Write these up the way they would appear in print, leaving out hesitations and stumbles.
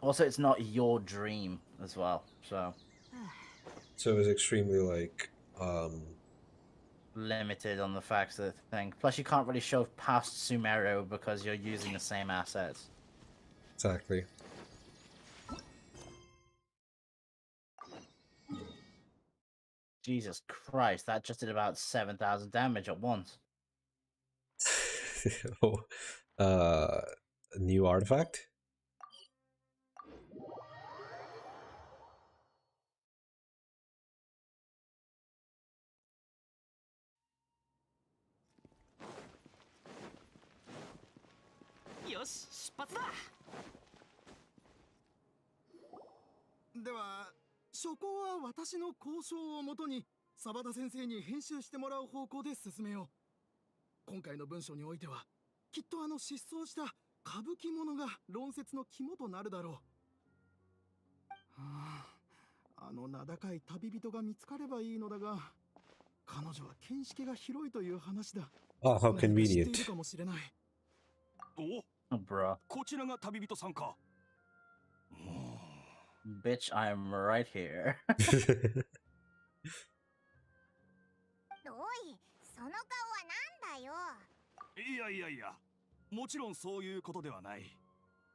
Also, it's not your dream as well, so So it was extremely like limited on the facts of the thing. Plus, you can't really show past Sumeru because you're using the same assets. exactly. Jesus Christ, that just did about 7,000 damage at once. Oh, uh, new artifact. Yosh, 出発だ。では書稿は私の交渉をもとに澤田先生に編集してもらう方向で進めよう。今回の文章においてはきっと失踪した歌舞伎者が論説の肝となるだろう。名高い旅人が見つかればいいのだが、彼女は見識が広いという話だ。Oh, how 何か知ってい convenient. るかもしれない。お、 Bruh. こちらが旅人さんか。Bitch, I am right here. おい、その顔はなんだよ。いやいやいや、もちろんそういうことではない。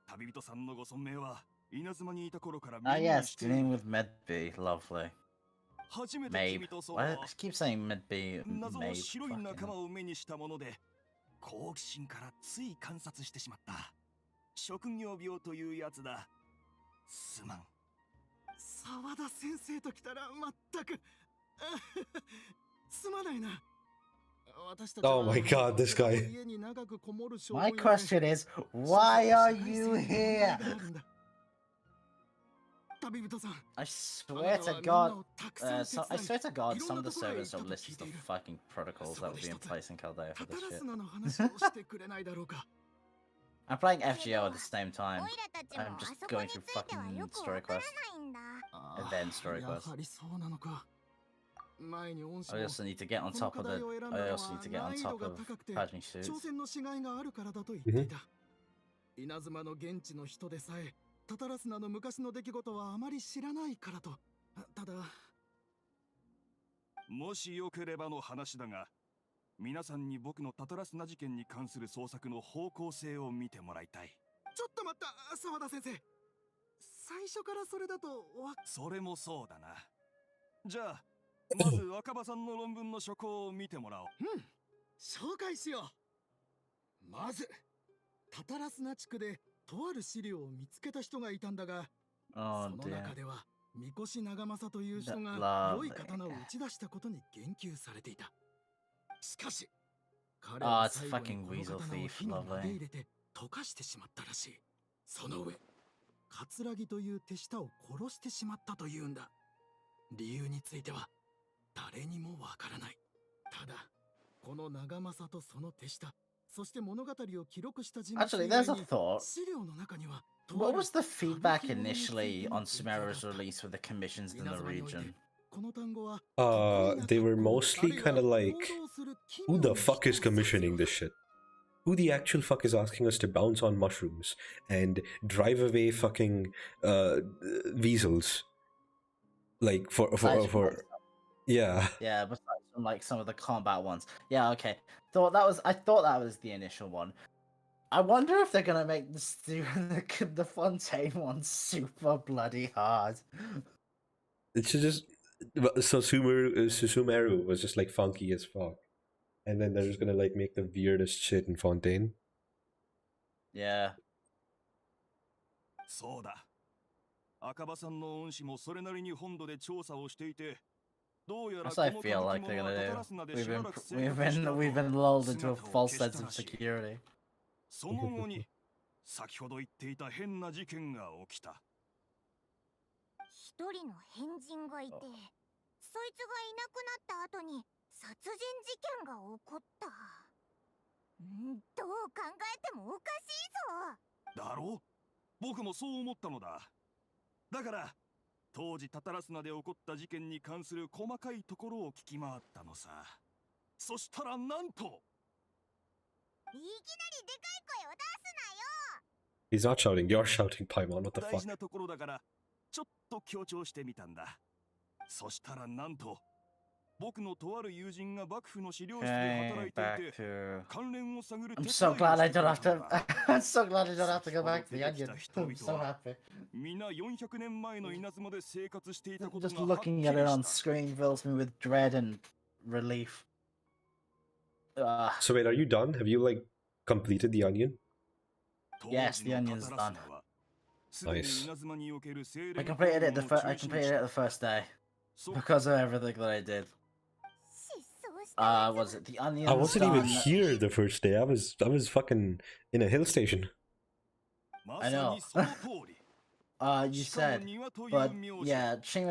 旅人さんのご尊名は稲妻にいた頃から Ah, 耳に yes, している。 dealing with Medbee. Lovely. 初めて Mabe. 君とそう Why do I keep saying Medbee? 謎の Mabe. 白い仲間 Fucking... を目にしたもので、好奇心からつい観察してしまった。職業病というやつだ。すまん。澤田先生と来たら全くすまないな。 Oh my god, this guy. My question is, why are you here? I swear to God, I swear to God, some of the servers don't listen to the fucking protocols that will be in place in Caldea for this shit. I'm playing FGO at the same time. I'm just going through fucking story quests. Event story quests. I also need to get on top of Paging suits. 稲妻の現地の人でさえタタラスナの昔の出来事はあまり知らないからと。ただもしよければの話だが、皆さんに僕のタタラスナ事件に関する捜索の方向性を見てもらいたい。ちょっと待った、澤田先生。最初からそれだとそれもそうだな。じゃあまず若葉さんの論文の書稿を見てもらおう。紹介しよう。まずタタラスナ地区でとある資料を見つけた人がいたんだが、その中では三越長政という人が良い刀を打ち出したことに言及されていた。しかし彼は最後にこの刀を火に投げ入れて溶かしてしまったらしい。その上桂木という手下を殺してしまったというんだ。理由については誰にもわからない。ただこの長政とその手下、そして物語を記録した人物 Actually, there's a thought. 資料の中には What was the feedback initially on Sumeru's release with the commissions in the region? They were mostly kind of like, who the fuck is commissioning this shit? Who the actual fuck is asking us to bounce on mushrooms and drive away fucking weasels? Like for yeah. Yeah, besides from like some of the combat ones. Yeah, okay. I thought that was the initial one. I wonder if they're gonna make the Fontaine one super bloody hard. It should just so Sumeru was just like funky as fuck, and then they're just gonna like make the weirdest shit in Fontaine. Yeah. そうだ。赤羽さんの恩師もそれなりに本土で調査をしていて、どうやら That's what I feel like they're gonna do. We've been lulled into a false sense of security. その後に先ほど言っていた変な事件が起きた。一人の変人がいて、そいつがいなくなった後に殺人事件が起こった。どう考えてもおかしいぞ。だろう？僕もそう思ったのだ。だから当時タタラスナで起こった事件に関する細かいところを聞き回ったのさ。そしたらなんと、いきなりでかい声を出すなよ。He's not shouting. You're shouting, Paimon. What the 大 fuck? 事なところだからちょっと強調してみたんだ。そしたらなんと僕のとある友人が幕府の資料室で Okay, 働いてい back て to. 関連を探る I'm 手 so 伝いを glad し I てく don't れ have たん to. だ。 I'm so glad I don't have to go 先ほど back to 出 the てきた onion. 人 I'm 々 so は happy. 皆400年前の稲妻で生活していたこと Just がはっきり looking at it on した。 screen fills me with dread and relief. So wait, are you done? Have you like completed the onion? Yes, the onion's done. Nice. I completed it I completed it the first day because of everything that I did. 失踪したやつ Was it the I onion's wasn't done? even here the first day. I was fucking in a hill station. I know. You said, but yeah, Tree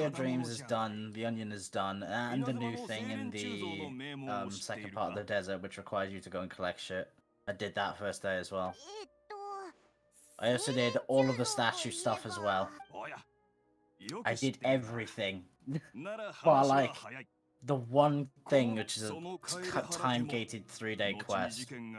of Dreams is done, the Onion is done, and the new thing in the second part of the desert, which requires you to go and collect shit. I did that first day as well. えっと I also did all of the statue stuff as well. I did everything. But like, the one thing which is a time-gated 3-day quest. 楓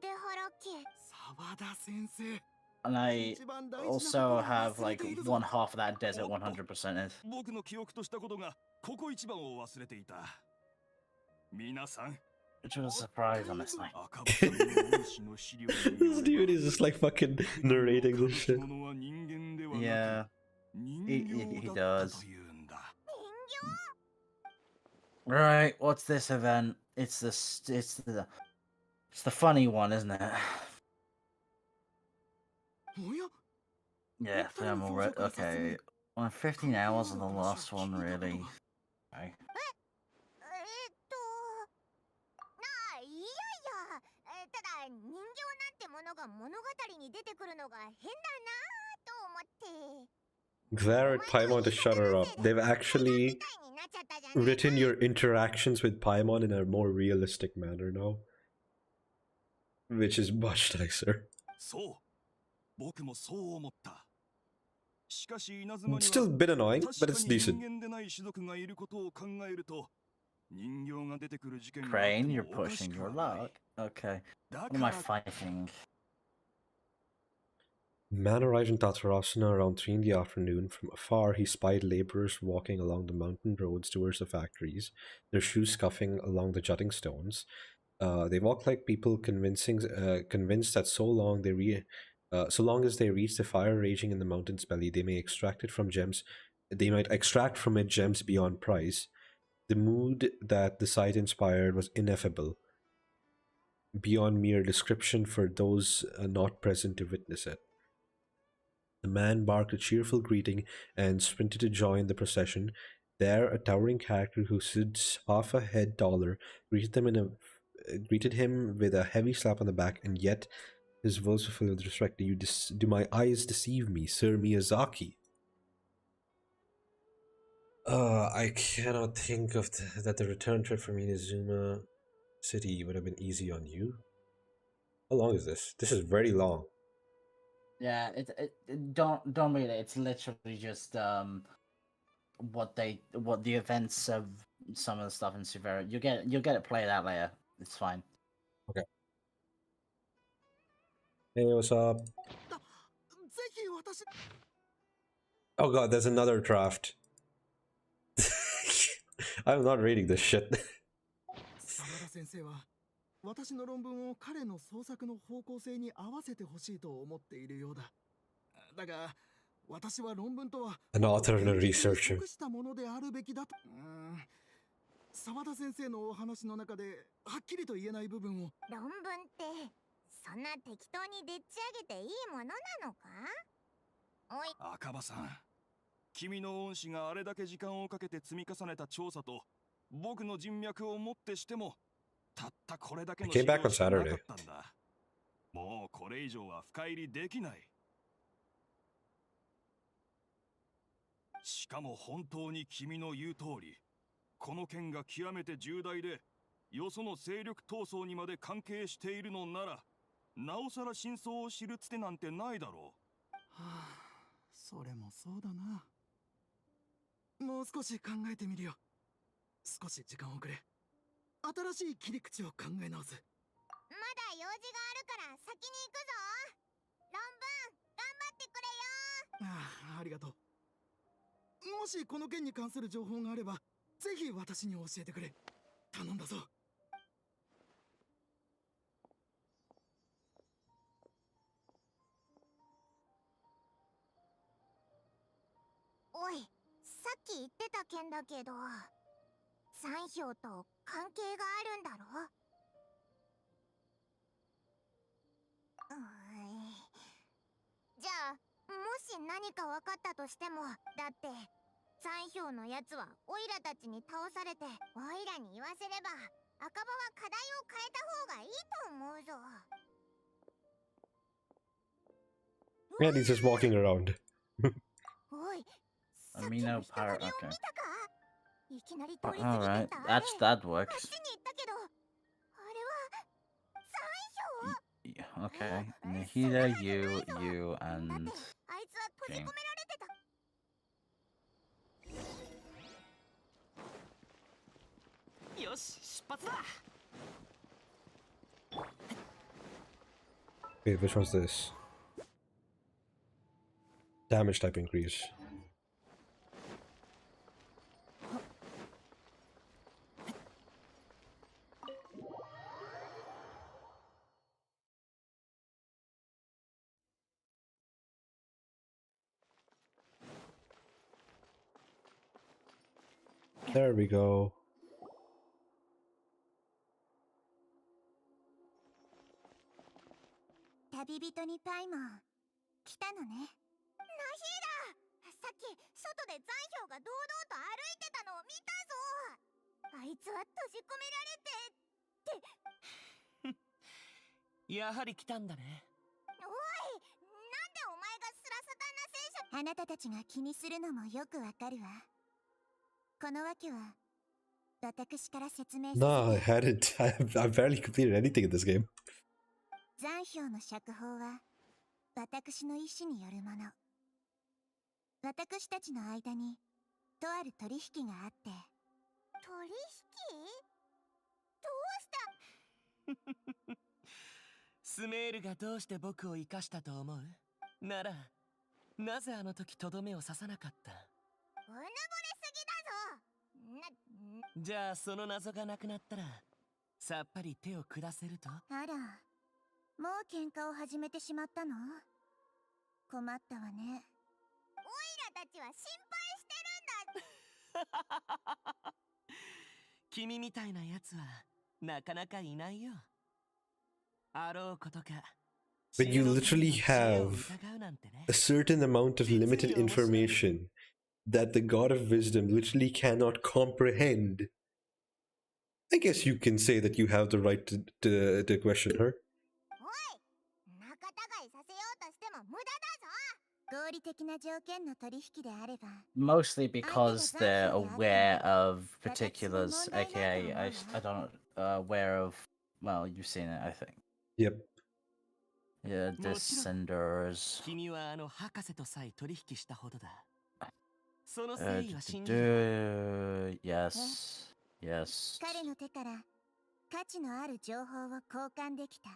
原家 沢田先生 And I 一番大事なとこ also ろを have 忘れ like ているぞ one half of that desert 100%ed. 僕の記憶としたことがここ一番を忘れていた。皆さん、 Which was a surprise, honestly. 赤羽さんの恩師の資料に This dude is just like fucking narrating this shit. 物は人間ではなく Yeah, 人 he 形だった does. というんだ。 Right, what's this event? It's the funny one, isn't it? おや Yeah, thermal okay. Well, 15 hours on the last one, really. Okay. いやいやただ人形なんてものが物語に出てくるのが変だなと思って Glare at Paimon to shut her up. They've actually written your interactions with Paimon in a more realistic manner now. Which is much nicer. そう、僕もそう思った。しかし稲妻に It's は still a bit annoying, 確 but か it's に decent. 人間でない種族がいることを考えると、人形が出てくる事件があって Crane, も you're おかし pushing く your はない luck. Okay. だ What か am I ら fighting? Man arrived in Tatarasana around 3 in the afternoon. From afar, he spied laborers walking along the mountain roads towards the factories, their shoes scuffing along the jutting stones. They walked like people convinced that so long as they reach the fire raging in the mountain's belly, they might extract from it gems beyond price. The mood that the sight inspired was ineffable, beyond mere description for those not present to witness it. The man barked a cheerful greeting and sprinted to join the procession. There, a towering character who stood half a head taller greeted him with a heavy slap on the back, and yet his words were full of respect. Do my eyes deceive me, Sir Miyazaki? I cannot think of that the return trip from Inazuma City would have been easy on you. How long is this? This is very long. Yeah, don't read it. It's literally just what the events of some of the stuff in Suvera. You'll get it played out later. It's fine. Okay. Hey, what's up? ぜひ私 Oh god, there's another draft. I'm not reading this shit. 沢田先生は私の論文を彼の創作の方向性に合わせてほしいと思っているようだ。だが私は論文とは An author and a 現実に researcher. 即したものであるべきだと。沢田先生のお話の中ではっきりと言えない部分を論文ってそんな適当にでっち上げていいものなのかおい赤羽さん、君の恩師があれだけ時間をかけて積み重ねた調査と僕の人脈をもってしてもたったこれだけの I came back on 資料しかなか Saturday. ったんだ。もうこれ以上は深入りできない。しかも本当に君の言う通り、この件が極めて重大で、よその勢力闘争にまで関係しているのなら、なおさら真相を知るつてなんてないだろう。はあ、それもそうだな。もう少し考えてみるよ。少し時間をくれ。新しい切り口を考え直す。まだ用事があるから先に行くぞ。論文頑張ってくれよ。ああ、ありがとう。もしこの件に関する情報があれば、ぜひ私に教えてくれ。頼んだぞ。おい、さっき言ってた件だけど、残票と関係があるんだろ。じゃあ、もし何か分かったとしても、だって残票のやつはオイラたちに倒されて、オイラに言わせれば赤羽は課題を変えた方がいいと思うぞ。 And he's just walking around. おい、さっき Amino の人影を pirate. 見 Okay. たか？いきなり通り過ぎて All right. ったあれ。 That あっ works. ちに行ったけど、あれは残票？ Yeah, okay. Nahida, you, だって and あいつは閉じ込められ Jane. てた。 よし、出発だ。 Wait, which one's this? Damage type increase. There we go. 旅人にパイモン来たのね。ナヒーだ。さっき外で残票が堂々と歩いてたのを見たぞ。あいつは閉じ込められてって。やはり来たんだね。おい、なんでお前がスラサタンな戦車。あなたたちが気にするのもよくわかるわ。このわけは私から説明させて。 Nah, I hadn't. I've barely completed anything in this game. 残票の釈放は私の意思によるもの。私たちの間にとある取引があって。取引？どうした？スメールがどうして僕を生かしたと思う？なら、なぜあの時とどめを刺さなかった？うぬぼれすぎだぞ。じゃあその謎がなくなったら、さっぱり手を下せると？あら、もう喧嘩を始めてしまったの？困ったわね。オイラたちは心配してるんだ。君みたいなやつはなかなかいないよ。あろうことか。 But you literally have a certain amount of limited information that the God of Wisdom literally cannot comprehend. I guess you can say that you have the right to question her. おい、仲違いさせようとしても無駄だぞ。合理的な条件の取引であれば。 Mostly because they're aware of particulars, aka I don't aware of. Well, you've seen it, I think. Yep. Yeah, descenders. 君はあの博士とさえ取引したほどだ。その誠意は信じる。 Yes. Yes. 彼の手から価値のある情報を交換できた。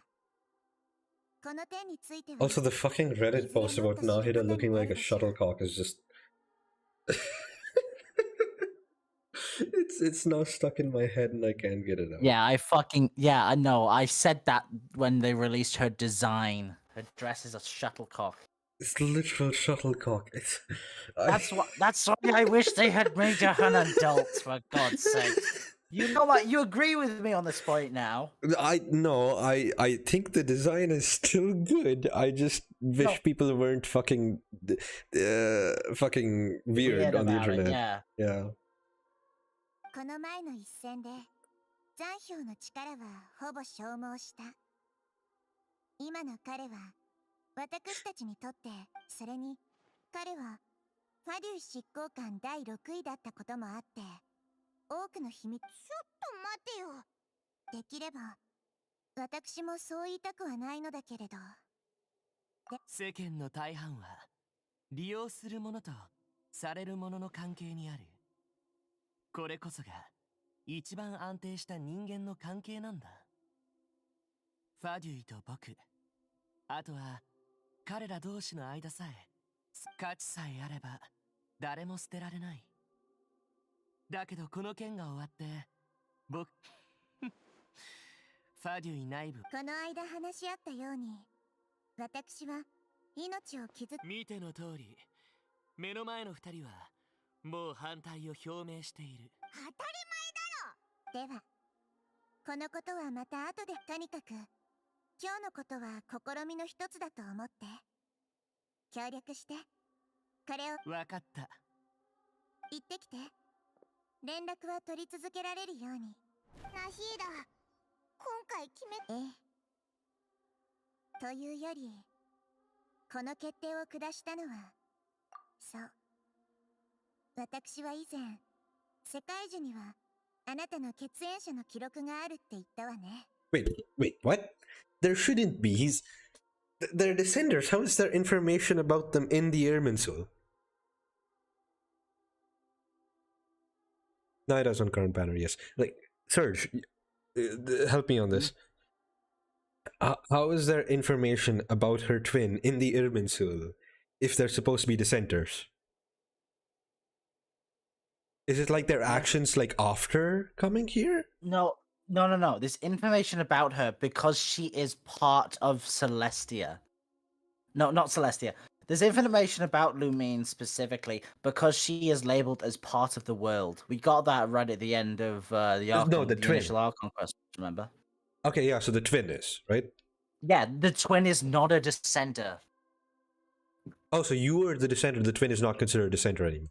この点については Also, the fucking Reddit post about Nahida looking like a shuttlecock is just... it's now stuck in my head and I can't get it out. Yeah, I know. I said that when they released her design. Her dress is a shuttlecock. It's literal shuttlecock. That's why I wish they had made her an adult, for God's sake. You know what? You agree with me on this point now. I think the design is still good. I just wish people weren't fucking weird on the internet. Yeah. この前の一戦で残票の力はほぼ消耗した。今の彼は私たちにとって、それに彼はファデュー執行官第6位だったこともあって、多くの秘密。ちょっと待てよ。できれば私もそう言いたくはないのだけれど。世間の大半は利用するものとされるものの関係にある。これこそが一番安定した人間の関係なんだ。ファデュイと僕、あとは彼ら同士の間さえ、価値さえあれば誰も捨てられない。だけどこの件が終わって僕ファデュイ内部この間話し合ったように、私は命を傷つ見ての通り、目の前の二人はもう反対を表明している。当たり前だろ。ではこのことはまた後で。とにかく今日のことは試みの一つだと思って協力して。これをわかった。言ってきて。連絡は取り続けられるように。ナヒーダ、今回決め。ええ。というより、この決定を下したのは、そう。私は以前、世界樹にはあなたの血縁者の記録があるって言ったわね。Wait, what? There shouldn't be. They're descenders. How is there information about them in the Irminsul? No, it does on current banner, yes. Like, Serge, help me on this. How is there information about her twin in the Irminsul if they're supposed to be dissenters? Is it like their actions like after coming here? No. There's information about her because she is part of Celestia. No, not Celestia. There's information about Lumine specifically because she is labeled as part of the world. We got that right at the end of the Archon, No, the twin. initial Archon quest, remember? Okay, yeah, so the twin is, right? Yeah, the twin is not a dissenter. Oh, so you were the dissenter, the twin is not considered a dissenter anymore.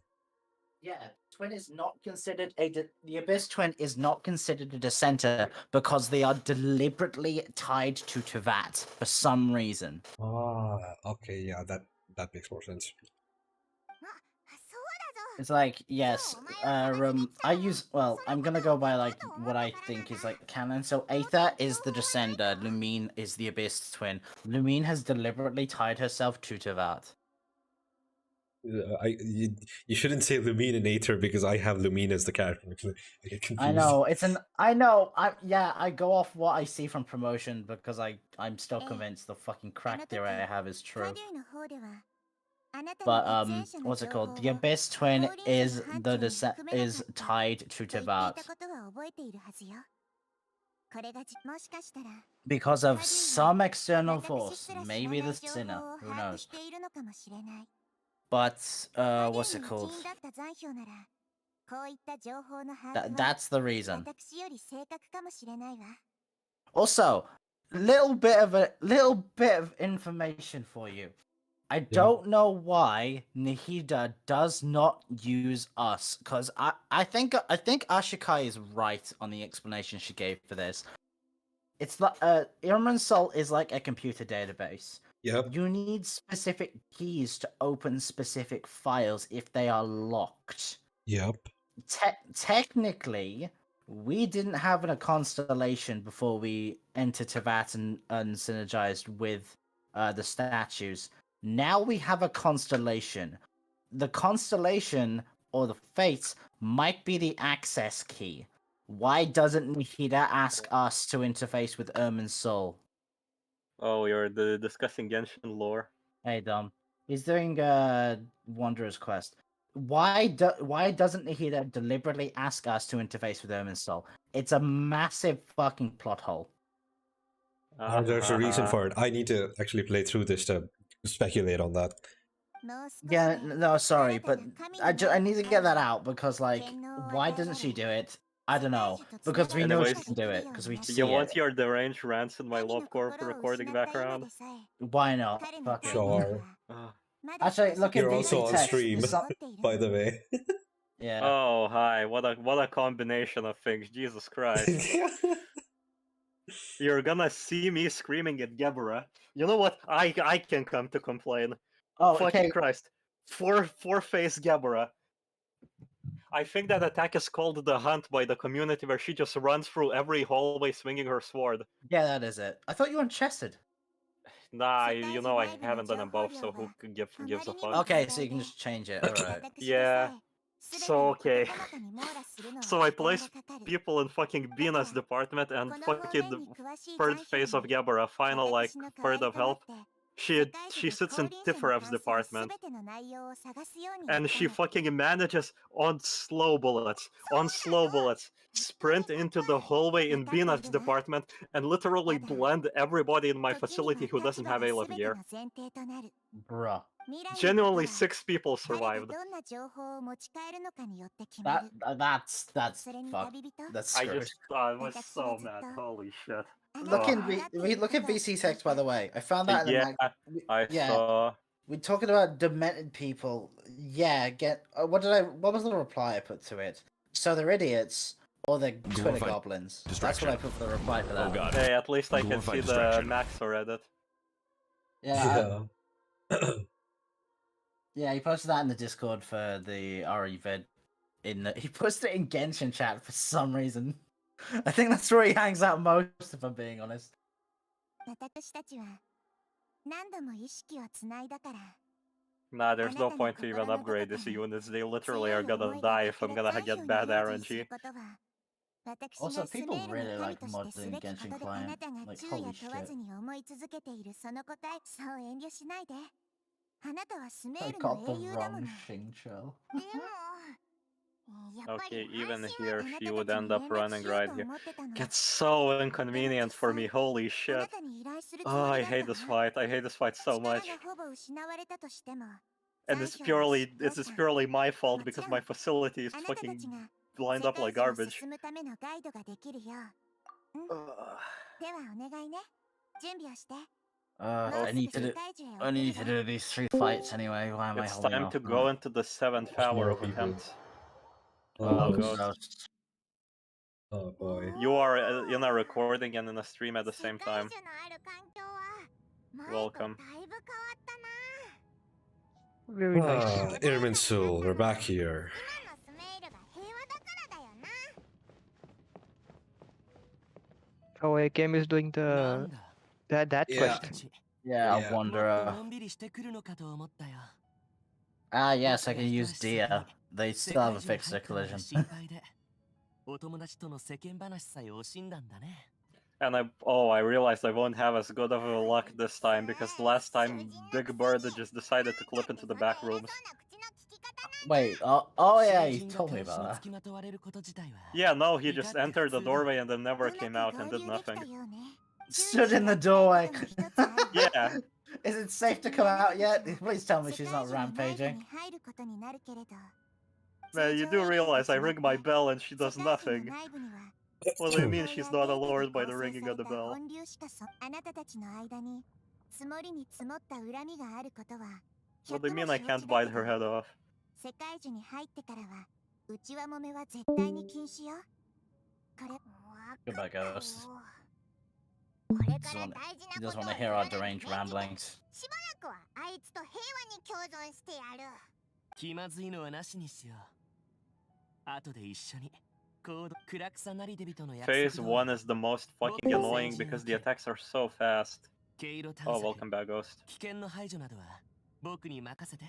Yeah, twin is not considered the Abyss twin is not considered a dissenter because they are deliberately tied to Tevat for some reason. Ah, okay, yeah, that makes more sense. It's like, yes, I'm gonna go by like what I think is like canon. So Aether is the descender, Lumine is the Abyss twin. Lumine has deliberately tied herself to Tevat. You shouldn't say Lumine and Aether because I have Lumine as the character. I get confused. I go off what I see from promotion because I'm still convinced the fucking crack theory I have is true. But what's it called? The Abyss twin is tied to Tevat because of some external force, maybe the sinner, who knows? But what's it called? That's the reason. Also, little bit of information for you. I don't know why Nihida does not use us, because I think Ashikai is right on the explanation she gave for this. It's like Irminsul is like a computer database. Yep. You need specific keys to open specific files if they are locked. Yep. Technically, we didn't have a constellation before we entered Tevat and synergized with the statues. Now we have a constellation. The constellation or the fates might be the access key. Why doesn't Nihida ask us to interface with Irminsul? Oh, you're discussing Genshin lore. Hey, Dom. He's doing Wanderer's Quest. Why doesn't Nihida deliberately ask us to interface with Irminsul? It's a massive fucking plot hole. There's a reason for it. I need to actually play through this to speculate on that. Yeah, no, sorry, but I need to get that out because, like, why doesn't she do it? I don't know. Because we know she can do it. Because we see You want it. your deranged rants in my Love Corp recording background? Why not? Fuck it. Sure. Actually, look at You're DC also on text. stream, by the way. Yeah. Oh, hi. What a combination of things. Jesus Christ. You're gonna see me screaming at Gebra. You know what? I can come to complain. Oh, Fucking okay. Christ. Four-face Gebra. I think that attack is called the Hunt by the community, where she just runs through every hallway swinging her sword. Yeah, that is it. I thought you were chested. Nah, you know I haven't done them both, so who gives a fuck? Okay, so you can just change it. Alright. Yeah. So, okay. So I place people in fucking Bina's department and fucking the third phase of Gebara, final like third of health. She sits in Tifarev's department. And she fucking manages on slow bullets, sprint into the hallway in Bina's department and literally blend everybody in my facility who doesn't have A-level gear. Bruh. Genuinely 6 people survived. That's fuck. That's I screwed. just I was so mad. Holy shit. Look in look at VC text, by the way. I found that in the Yeah, mag. I Yeah, saw. we're talking about demented people. Yeah, what was the reply I put to it? So they're idiots or they're Twitter Glorified goblins. That's distraction. what I put for the reply for that. Oh god. Hey, at least I can Glorified see the distraction. Max Reddit. Yeah. Yeah, he posted that in the Discord for the RE vid. He posted it in Genshin chat for some reason. I think that's where he hangs out most, if I'm being honest. Nah, there's no point to even upgrade these units. They literally are gonna die if I'm gonna get bad RNG. Also, people really like modding Genshin client. Like, holy shit. I got the wrong Xingqiu. Okay, even here she would end up running right here. Gets so inconvenient for me, holy shit. Oh, I hate this fight. I hate this fight so much. And it's purely my fault because my facility is fucking lined up like garbage. I need to do these 3 fights anyway. Why am I It's holding time off to on go that? into the 7th hour more of people. attempts. Oh, Ghost. Oh boy. You are in a recording and in a stream at the same time. Welcome. Very nice. Irminsul, we're back here. Oh, AKM is doing the that Yeah. quest. Yeah, Yeah. Wanderer. Ah, yes, I can use Dia. They still haven't fixed their collision. And I realized I won't have as good of a luck this time because last time Big Bird just decided to clip into the back rooms. Wait, oh yeah, you told me about that. Yeah, no, he just entered the doorway and then never came out and did nothing. Stood in the doorway. Yeah. Is it safe to come out yet? Please tell me she's not rampaging. Man, you do realize I ring my bell and she does nothing. What do you mean she's not allured by the ringing of the bell? What do you mean I can't bite her head off? Goodbye, Ghost. He doesn't want to hear our deranged ramblings. 気まずいのはなしにしよう。後で一緒にコードクラクサなりデビとの約束 Phase 1 is the most fucking annoying because the attacks are so fast. 経路探 Oh, 索 welcome back, Ghost. 危険の排除などは僕に任せて。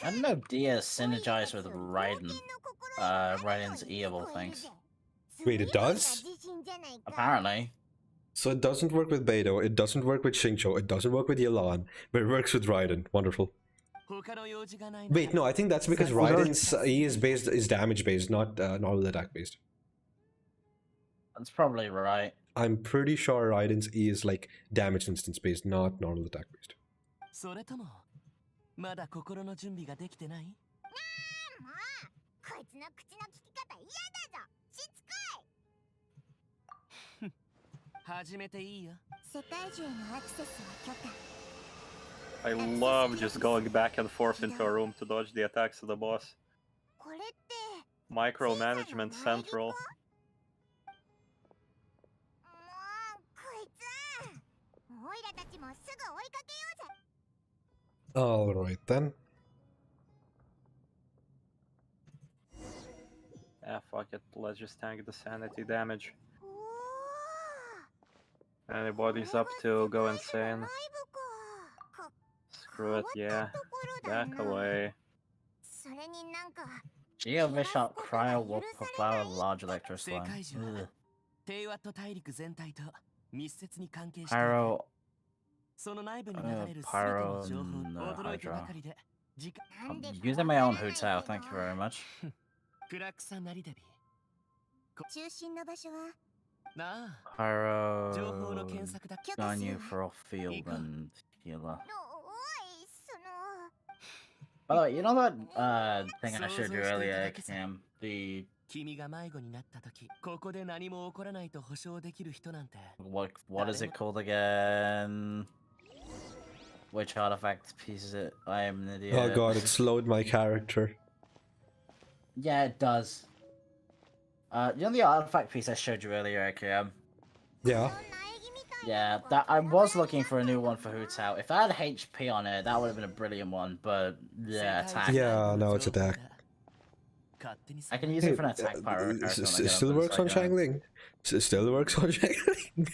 I don't know if Dia synergized with Raiden's E-able things. Wait, it does? Apparently. So it doesn't work with Beidou, it doesn't work with Xingqiu, it doesn't work with Yelan, but it works with Raiden. Wonderful. Wait, no, I think that's because Raiden's E is damage based, not normal attack based. That's probably right. I'm pretty sure Raiden's E is like damage instance based, not normal attack based. それともまだ心の準備ができてない？もうこいつの口の利き方嫌だぞ。しつこい。始めていいよ。世界中へのアクセスを許可。 I love just going back and forth into a room to dodge the attacks of the boss. Micromanagement central. Alright then. Ah, fuck it. Let's just tank the sanity damage. Anybody's up to go insane? Screw it, yeah. Back away. Geo Bishop Cryo Wolf Flower Large Electro 世 Slime. 界中は Ugh. 低ワット大陸全体と密接に関係していて Pyro, その内部に流れる全ての Pyro 情報 and 驚いてば Hydra. かりで時間 I'm using my own Hootao, thank you very much. クラクサなりデビ中心の場所はなあ Pyro, 情報の検索だ Gunyu for off field and healer. おい By the way, you know that thing I showed you earlier, Cam? The 君が迷子になった時ここで何も起こらないと保証できる人なんて what is it called again? Which artifact piece is it? I am an idiot. Oh god, it slowed my character. Yeah, it does. You know the artifact piece I showed you earlier, Cam? Yeah. Yeah, that I was looking for a new one for Hootao. If I had HP on it, that would have been a brilliant one. But yeah, attack. Yeah, no, it's attack. I can use it for an attack pyro. Still works on Shangling. Still works on Shangling.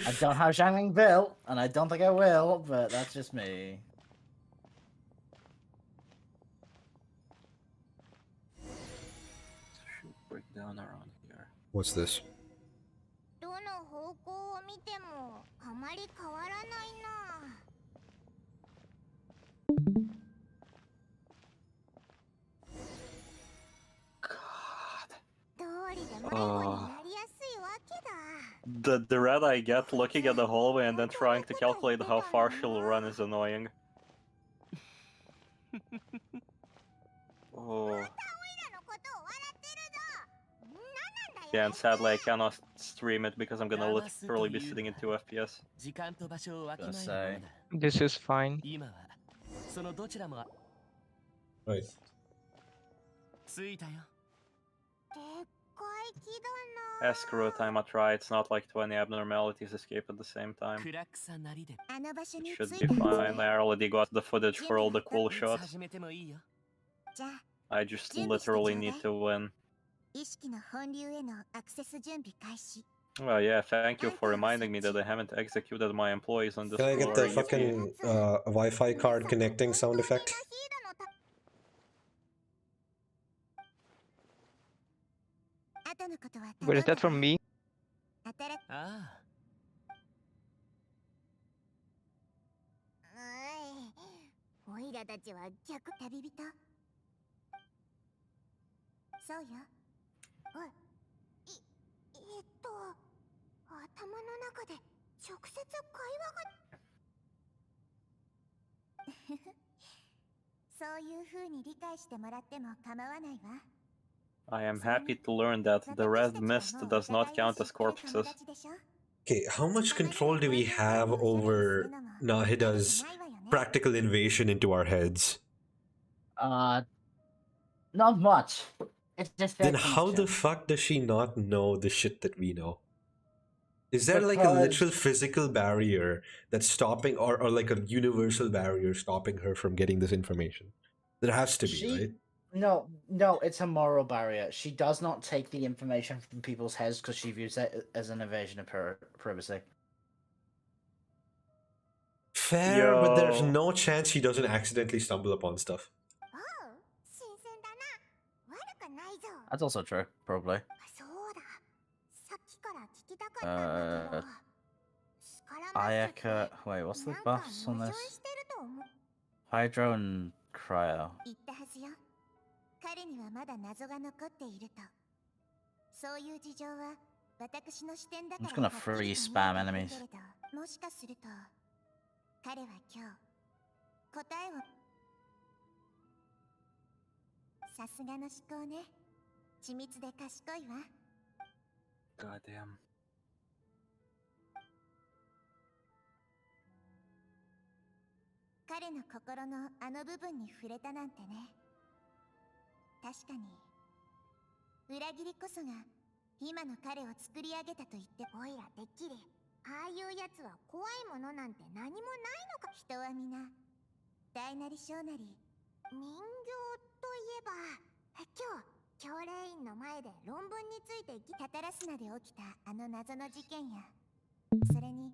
I don't have Shangling built, and I don't think I will, but that's just me. Should break down around here. What's this? どの方向を見てもあまり変わらないな。どうりで迷子になりやすいわけだ。The red I get looking at the hallway and then trying to calculate how far she'll run is annoying. Oh. Yeah, and sadly I cannot stream it because I'm gonna literally be sitting in 2 FPS. 時間と場所をわきまえ Just るもの say. だ This is fine. 今はそのどちらも Right. 着いたよでっかい木だな。 Escrow time I try, it's not like 20 abnormalities escape at the same time. クラクサなりであの場所 It に should 着い be た fine. I already got the footage for all the cool いつ shots. 始めてもいいよ じゃあ I just literally need to win. 意識の本流へのアクセス準備開始。 Well, yeah, thank you for reminding me that I haven't executed my employees on this Can I get floor the yet. fucking Wi-Fi card connecting sound effect? 後のことは But is that from me? 働く。あおいらたちは逆旅人。そうよ。おい。頭の中で直接会話が。そういう風に理解してもらっても構わないわ。 I am happy to learn that the red mist does not count as corpses. Okay, how much control do we have over Nahida's practical invasion into our heads? Not much. It's just Then their how the connection. fuck does she not know the shit that we know? Is there like a Because- literal physical barrier that's stopping, or like a universal barrier stopping her from getting this information? There has to be, She- right? No, it's a moral barrier. She does not take the information from people's heads because she views it as an invasion of privacy. Fair, but there's Yo. no chance she doesn't accidentally stumble upon stuff. おう、新鮮だな。悪くないぞ。 That's also true, probably. そうだ。さっきから聞きたかったんだけど。スカラマスって Ayaka. Wait, what's the なんか buffs on 矛盾 this? してると思う。 Hydro and Cryo. 言ったはずよ。彼にはまだ謎が残っていると。そういう事情は私の視点だから I'm just gonna はっきり free と見え spam てくる enemies. けれど、もしかすると彼は今日答えを。さすがの思考ね。緻密で賢いわ。 Goddamn. 彼の心のあの部分に触れたなんてね。確かに裏切りこそが今の彼を作り上げたと言っておいらてっきりああいうやつは怖いものなんて何もないのか。人は皆大なり小なり人形といえば今日教令員の前で論文についてタタラスナで起きたあの謎の事件やそれに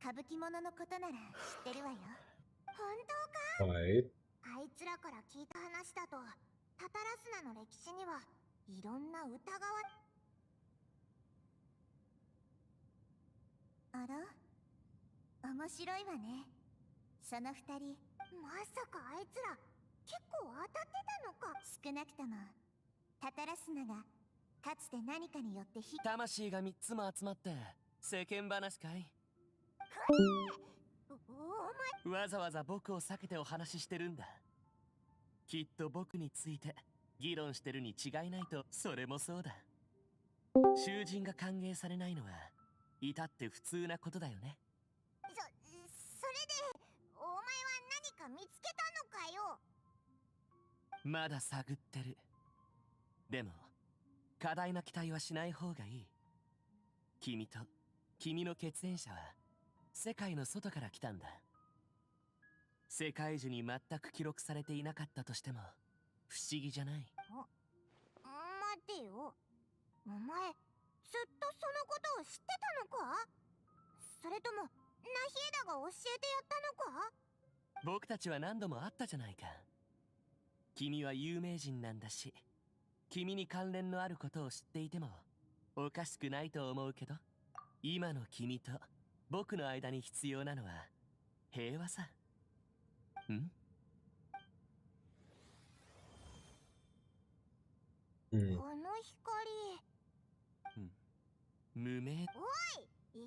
歌舞伎者のことなら知ってるわよ。本当か。 Right. あいつらから聞いた話だとタタラスナの歴史にはいろんな疑わあら面白いわね。その二人まさかあいつら結構当たってたのか。少なくともタタラスナがかつて何かによって魂が3つも集まって世間話かい。お前わざわざ僕を避けてお話ししてるんだ。きっと僕について議論してるに違いないと。それもそうだ。囚人が歓迎されないのは至って普通なことだよね。それでお前は何か見つけたのかよ。まだ探ってる。でも過大な期待はしない方がいい。君と君の血縁者は世界の外から来たんだ。世界中に全く記録されていなかったとしても不思議じゃない。待てよ、お前ずっとそのことを知ってたのか。それともナヒエダが教えてやったのか。僕たちは何度も会ったじゃないか。君は有名人なんだし、君に関連のあることを知っていてもおかしくないと思うけど、今の君と僕の間に必要なのは平和さ。ん？この光。無名。おい、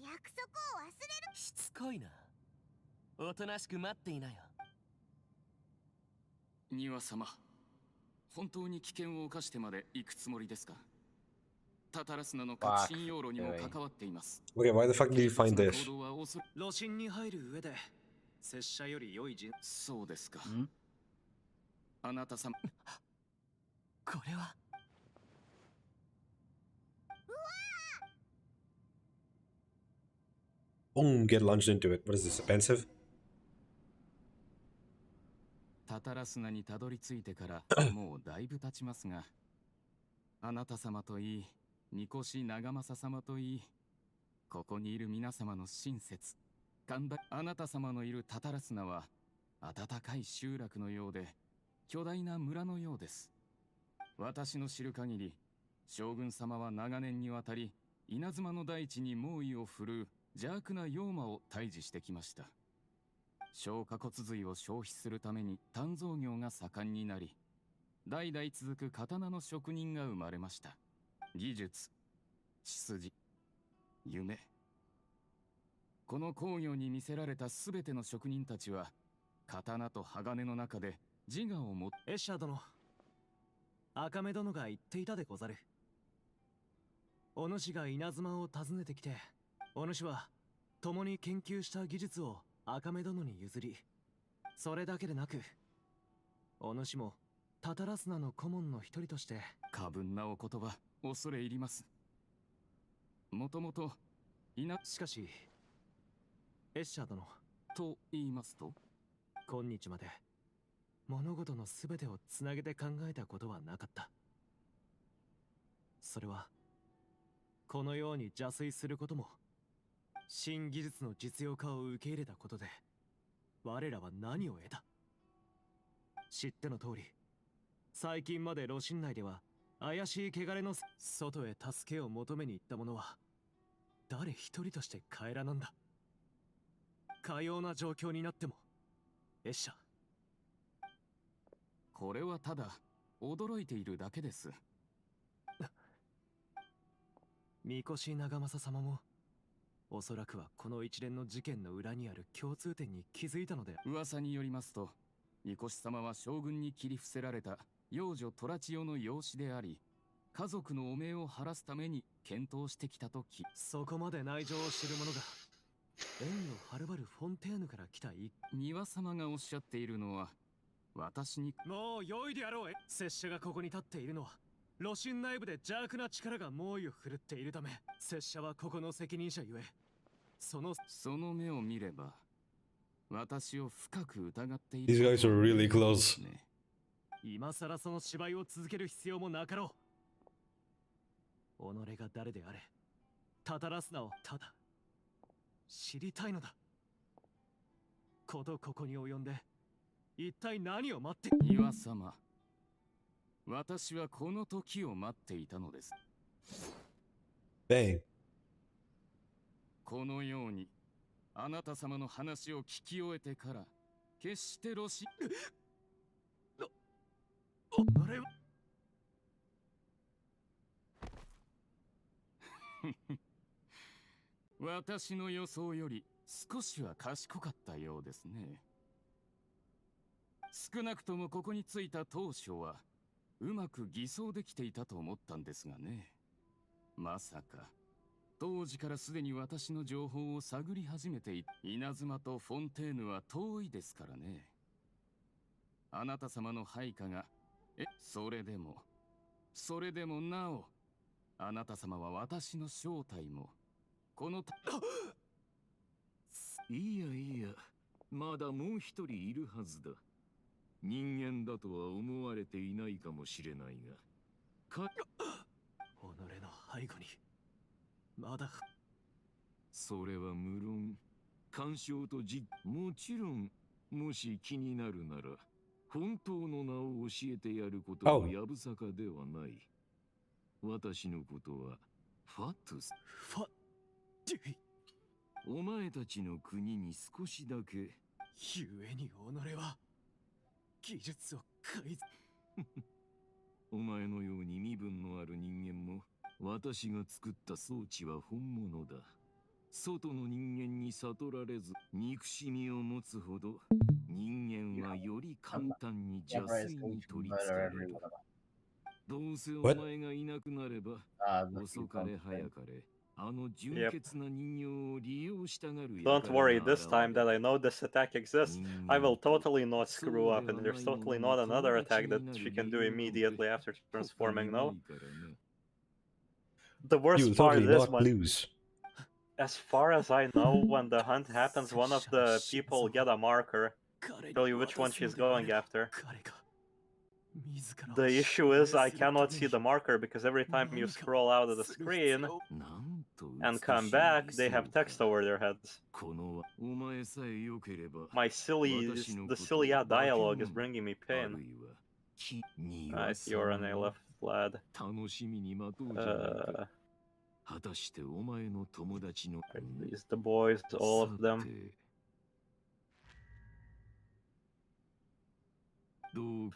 約束を忘れる。しつこいな。おとなしく待っていなよ。庭様、本当に危険を冒してまで行くつもりですか。タタラスナの革新要路にも関わっています。Okay, why the fuck did you find this? 路線に入る上で拙者より良い人。そうですか。あなた様。これは。Boom, get launched into it. What is this, offensive? タタラスナにたどり着いてからもうだいぶ経ちますが、あなた様といい、ニコシ長政様といい、ここにいる皆様の親切、あなた様のいるタタラスナは温かい集落のようで巨大な村のようです。私の知る限り、将軍様は長年にわたり稲妻の大地に猛威を振るう邪悪な妖魔を退治してきました。消化骨髄を消費するために鍛造業が盛んになり、代々続く刀の職人が生まれました。技術、血筋、夢、この工業に魅せられたすべての職人たちは刀と鋼の中で自我を持って。エッシャー殿、赤目殿が言っていたでござる。お主が稲妻を訪ねてきて、お主は共に研究した技術を赤目殿に譲り、それだけでなくお主もタタラスナの顧問の一人として。過分なお言葉恐れ入ります。もともとしかしエッシャー殿、と言いますと、今日まで物事の全てをつなげて考えたことはなかった。それはこのように邪推することも新技術の実用化を受け入れたことで我らは何を得た。知っての通り、最近まで露心内では怪しい汚れの外へ助けを求めに行った者は誰一人として帰らなんだ。かような状況になってもエッシャ。これはただ驚いているだけです。三越長政様もおそらくはこの一連の事件の裏にある共通点に気づいたので。噂によりますと、三越様は将軍に切り伏せられた幼女トラチオの養子であり、家族の汚名を晴らすために検討してきたとき。そこまで内情を知る者が縁のはるばるフォンテーヌから来た三輪様がおっしゃっているのは、私に。もう良いであろう。拙者がここに立っているのは露心内部で邪悪な力が猛威を振るっているため、拙者はここの責任者ゆえ、その目を見れば私を深く疑っている。 These guys are really close. 今さらその芝居を続ける必要もなかろう。己が誰であれ、タタラスナをただ知りたいのだ。ことここに及んで一体何を待って。三輪様、私はこの時を待っていたのです。Bang. このようにあなた様の話を聞き終えてから決してロシあれは私の予想より少しは賢かったようですね。少なくともここに着いた当初はうまく偽装できていたと思ったんですがね。まさか当時からすでに私の情報を探り始めていた稲妻とフォンテーヌは遠いですからね。あなた様の配下がそれでもなおあなた様は私の正体もこのいやいや、まだもう一人いるはずだ。人間だとは思われていないかもしれないが。己の背後にまだ。それは無論干渉ともちろん、もし気になるなら本当の名を教えてやることもやぶさかではない。私のことはファットス。ファッお前たちの国に少しだけ。ゆえに己は技術を改善。お前のように身分のある人間も私が作った装置は本物だ。外の人間に悟られず憎しみを持つほど人間はより簡単に邪推に取りつかれる。どうせお前がいなくなれば遅かれ早かれあの純潔な人形を利用したがる。Don't worry, this time that I know this attack exists, I will totally not screw up, and there's totally not another attack that she can do immediately after transforming, no? The worst You'll part totally is not when, lose. as far as I know, when the hunt happens, one of the people get a marker, tell you which one she's going after. The issue is I cannot see the marker because every time you scroll out of the screen and come back, they have text over their heads. The silly dialogue is bringing me pain. Right, you're an A-left lad. These the boys, all of them.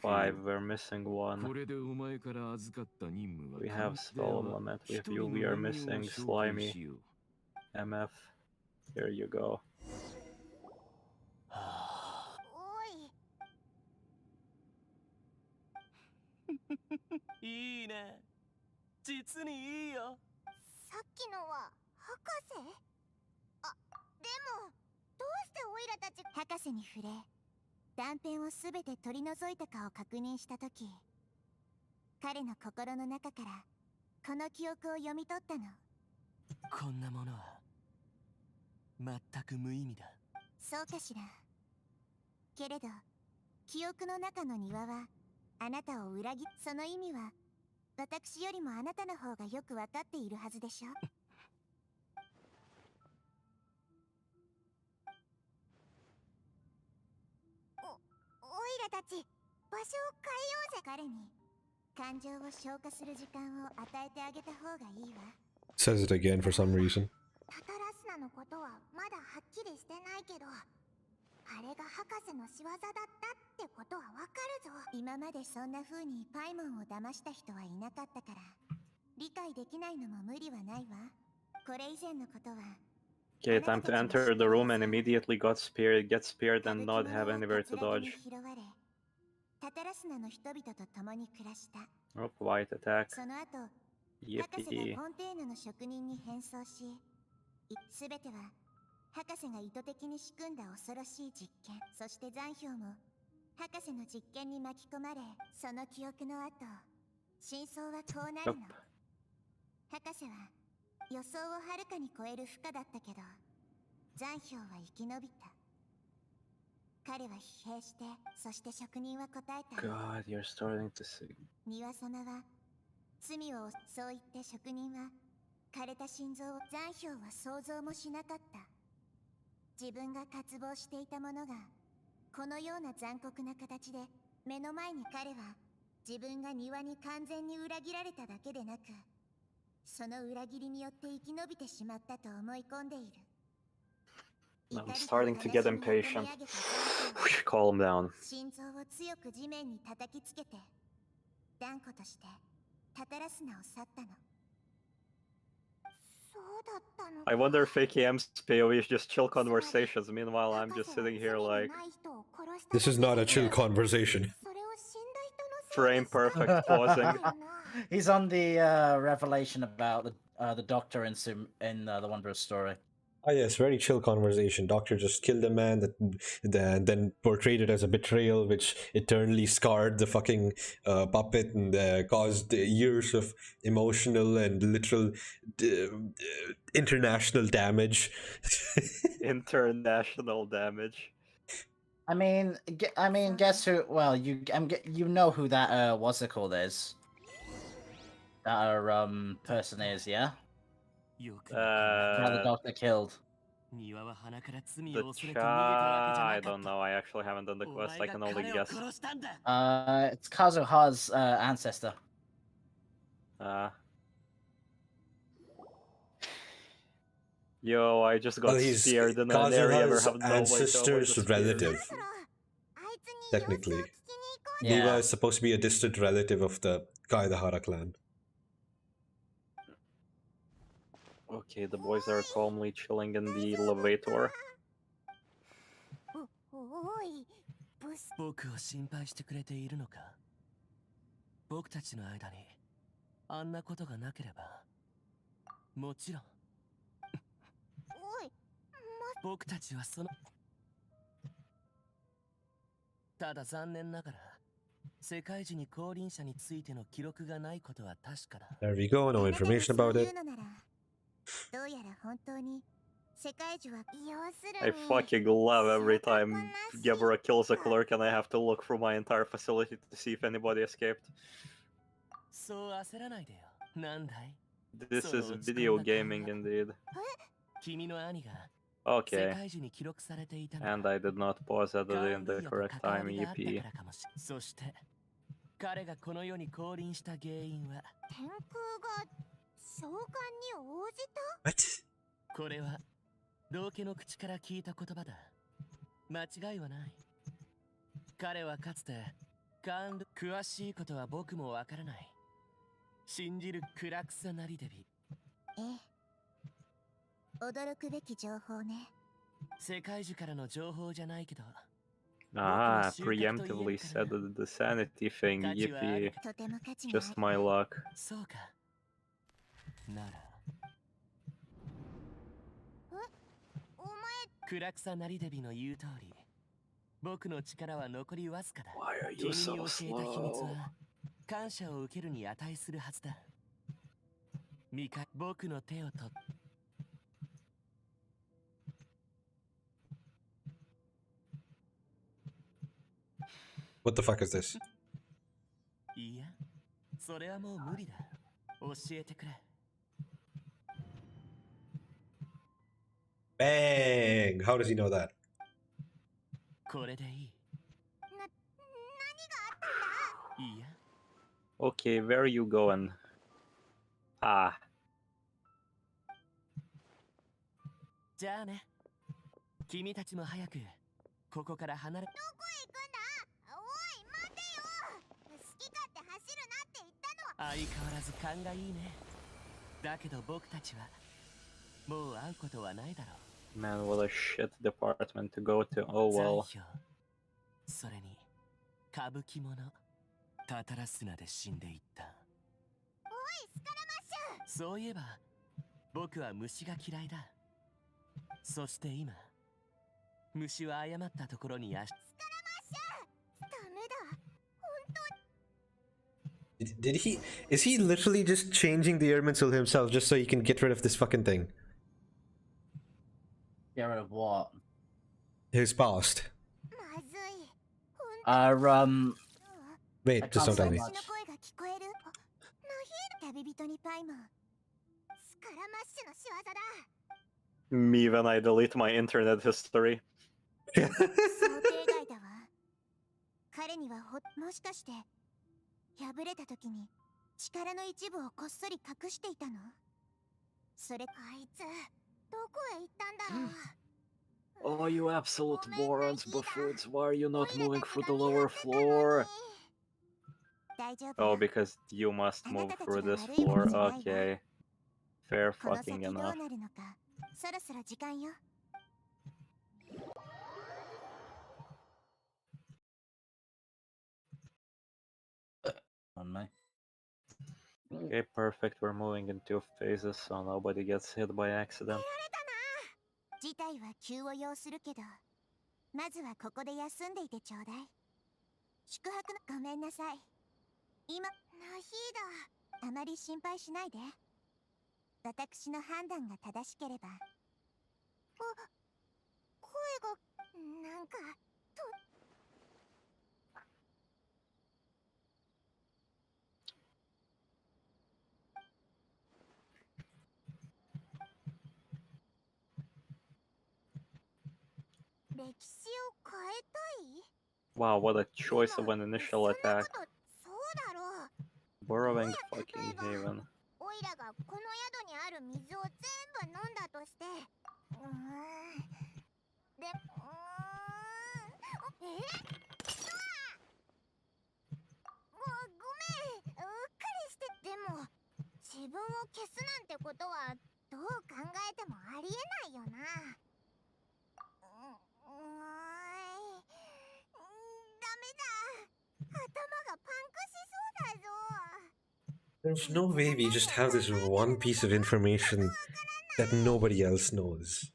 Five, we're missing one. We have stall moment with you, we are missing Slimy. MF, here you go. いいね。実にいいよ。さっきのは博士？あ、でもどうしてオイラたち博士に触れ断片をすべて取り除いたかを確認したとき、彼の心の中からこの記憶を読み取ったの。こんなものは全く無意味だ。そうかしら。けれど記憶の中の庭はあなたを裏切その意味は私よりもあなたの方がよくわかっているはずでしょ。オイラたち場所を変えようぜ。彼に感情を消化する時間を与えてあげた方がいいわ。 Says it again for some reason. タタラスナのことはまだはっきりしてないけど、あれが博士の仕業だったってことはわかるぞ。今までそんな風にパイモンを騙した人はいなかったから理解できないのも無理はないわ。これ以前のことは Okay, time to enter the room and immediately get speared and not have anywhere to dodge. タタラスナの人々と共に暮らした。 Oh, white attack. その後、博士が Yippee. フォンテーヌの職人に変装し、すべては博士が意図的に仕組んだ恐ろしい実験、そして残氷も博士の実験に巻き込まれ、その記憶の後、真相はこうなるの。博士は予想をはるかに超える負荷だったけど、残氷は生き延びた。彼は疲弊して、そして職人は答えた。 God, you're starting to see. 庭様は罪をそう言って職人は枯れた心臓を残氷は想像もしなかった。自分が渇望していたものがこのような残酷な形で目の前に彼は自分が庭に完全に裏切られただけでなく、その裏切りによって生き延びてしまったと思い込んでいる。 I'm starting to get impatient. Calm down. 心臓を強く地面に叩きつけて、断固としてタタラスナを去ったの。 I wonder if AKM's POV is just chill conversations. Meanwhile, I'm just sitting here like... This is not a chill conversation. Frame perfect pausing. He's on the revelation about the Doctor in the Wondrous Story. Oh yes, very chill conversation. Doctor just killed a man that then portrayed it as a betrayal, which eternally scarred the fucking puppet and caused years of emotional and literal international damage. International damage. I mean, guess who? Well, you know who that what's it called is? That person is, yeah. How the Doctor killed. The I don't know. I actually haven't done the quest. I can only guess. It's Kazuha's ancestor. Yo, I just got speared in an area where I have no ancestor's relative. Technically, Niwa is supposed to be a distant relative of the Kaedahara clan. Okay, the boys are calmly chilling in the elevator. 僕を心配してくれているのか？僕たちの間にあんなことがなければ、もちろん。僕たちはその。ただ残念ながら、世界中に降臨者についての記録がないことは確かだ。There we go, no information about it. I fucking love every time Gebra kills a clerk and I have to look through my entire facility to see if anybody escaped. This is video gaming indeed. Okay. And I did not pause at the correct time, EP. 彼がこの世に降臨した原因は天空が召喚に応じた？ What? これは道家の口から聞いた言葉だ。間違いはない。彼はかつて詳しいことは僕もわからない。信じるクラクサなりデビ。ええ。驚くべき情報ね。世界中からの情報じゃないけど。Ah, preemptively said the sanity thing, yippee. Just my luck. そうか。なら。クラクサなりデビの言う通り、僕の力は残りわずかだ。君に教えた秘密は感謝を受けるに値するはずだ。僕の手を取っ。What the fuck is this? いや、それはもう無理だ。教えてくれ。Bang! How does he know that? これでいい。何があったんだ？いいや。Okay, where are you going? Ah. じゃあね。君たちも早くここから離れ。どこへ行くんだ？おい、待てよ。好き勝手走るなって言ったのは。相変わらず勘がいいね。だけど僕たちはもう会うことはないだろう。Man, what a shit department to go to. Oh well. それに歌舞伎者タタラスナで死んでいった。おい、スカラマッシュ。そういえば僕は虫が嫌いだ。そして今虫は誤ったところにスカラマッシュ。ダメだ。本当に。Did he? Is he literally just changing the Irminsul himself just so he can get rid of this fucking thing? Get rid of what? His past. Wait, just don't tell me. Me when I delete my internet history. 彼にはもしかして破れた時に力の一部をこっそり隠していたの。それあいつどこへ行ったんだろう。 Oh, you absolute morons, buffoons. Why are you not moving through the lower floor? Oh, because you must move through this floor. Okay. Fair fucking enough. そろそろ時間よ。 On me. Okay, perfect. We're moving in 2 phases, so nobody gets hit by accident. 事態は急を要するけど、まずはここで休んでいてちょうだい。宿泊のごめんなさい。今、ナヒーダ、あまり心配しないで。私の判断が正しければ。あ、声が、なんか、歴史を変えたい? Wow, what a choice of an initial attack. Burrowing fucking haven. オイラがこの宿にある水を全部飲んだとして、で、ごめん、うっかりして。でも自分を消すなんてことはどう考えてもありえないよな。ダメだ、頭がパンクしそうだぞ。 There's no way we just have this one piece of information that nobody else knows.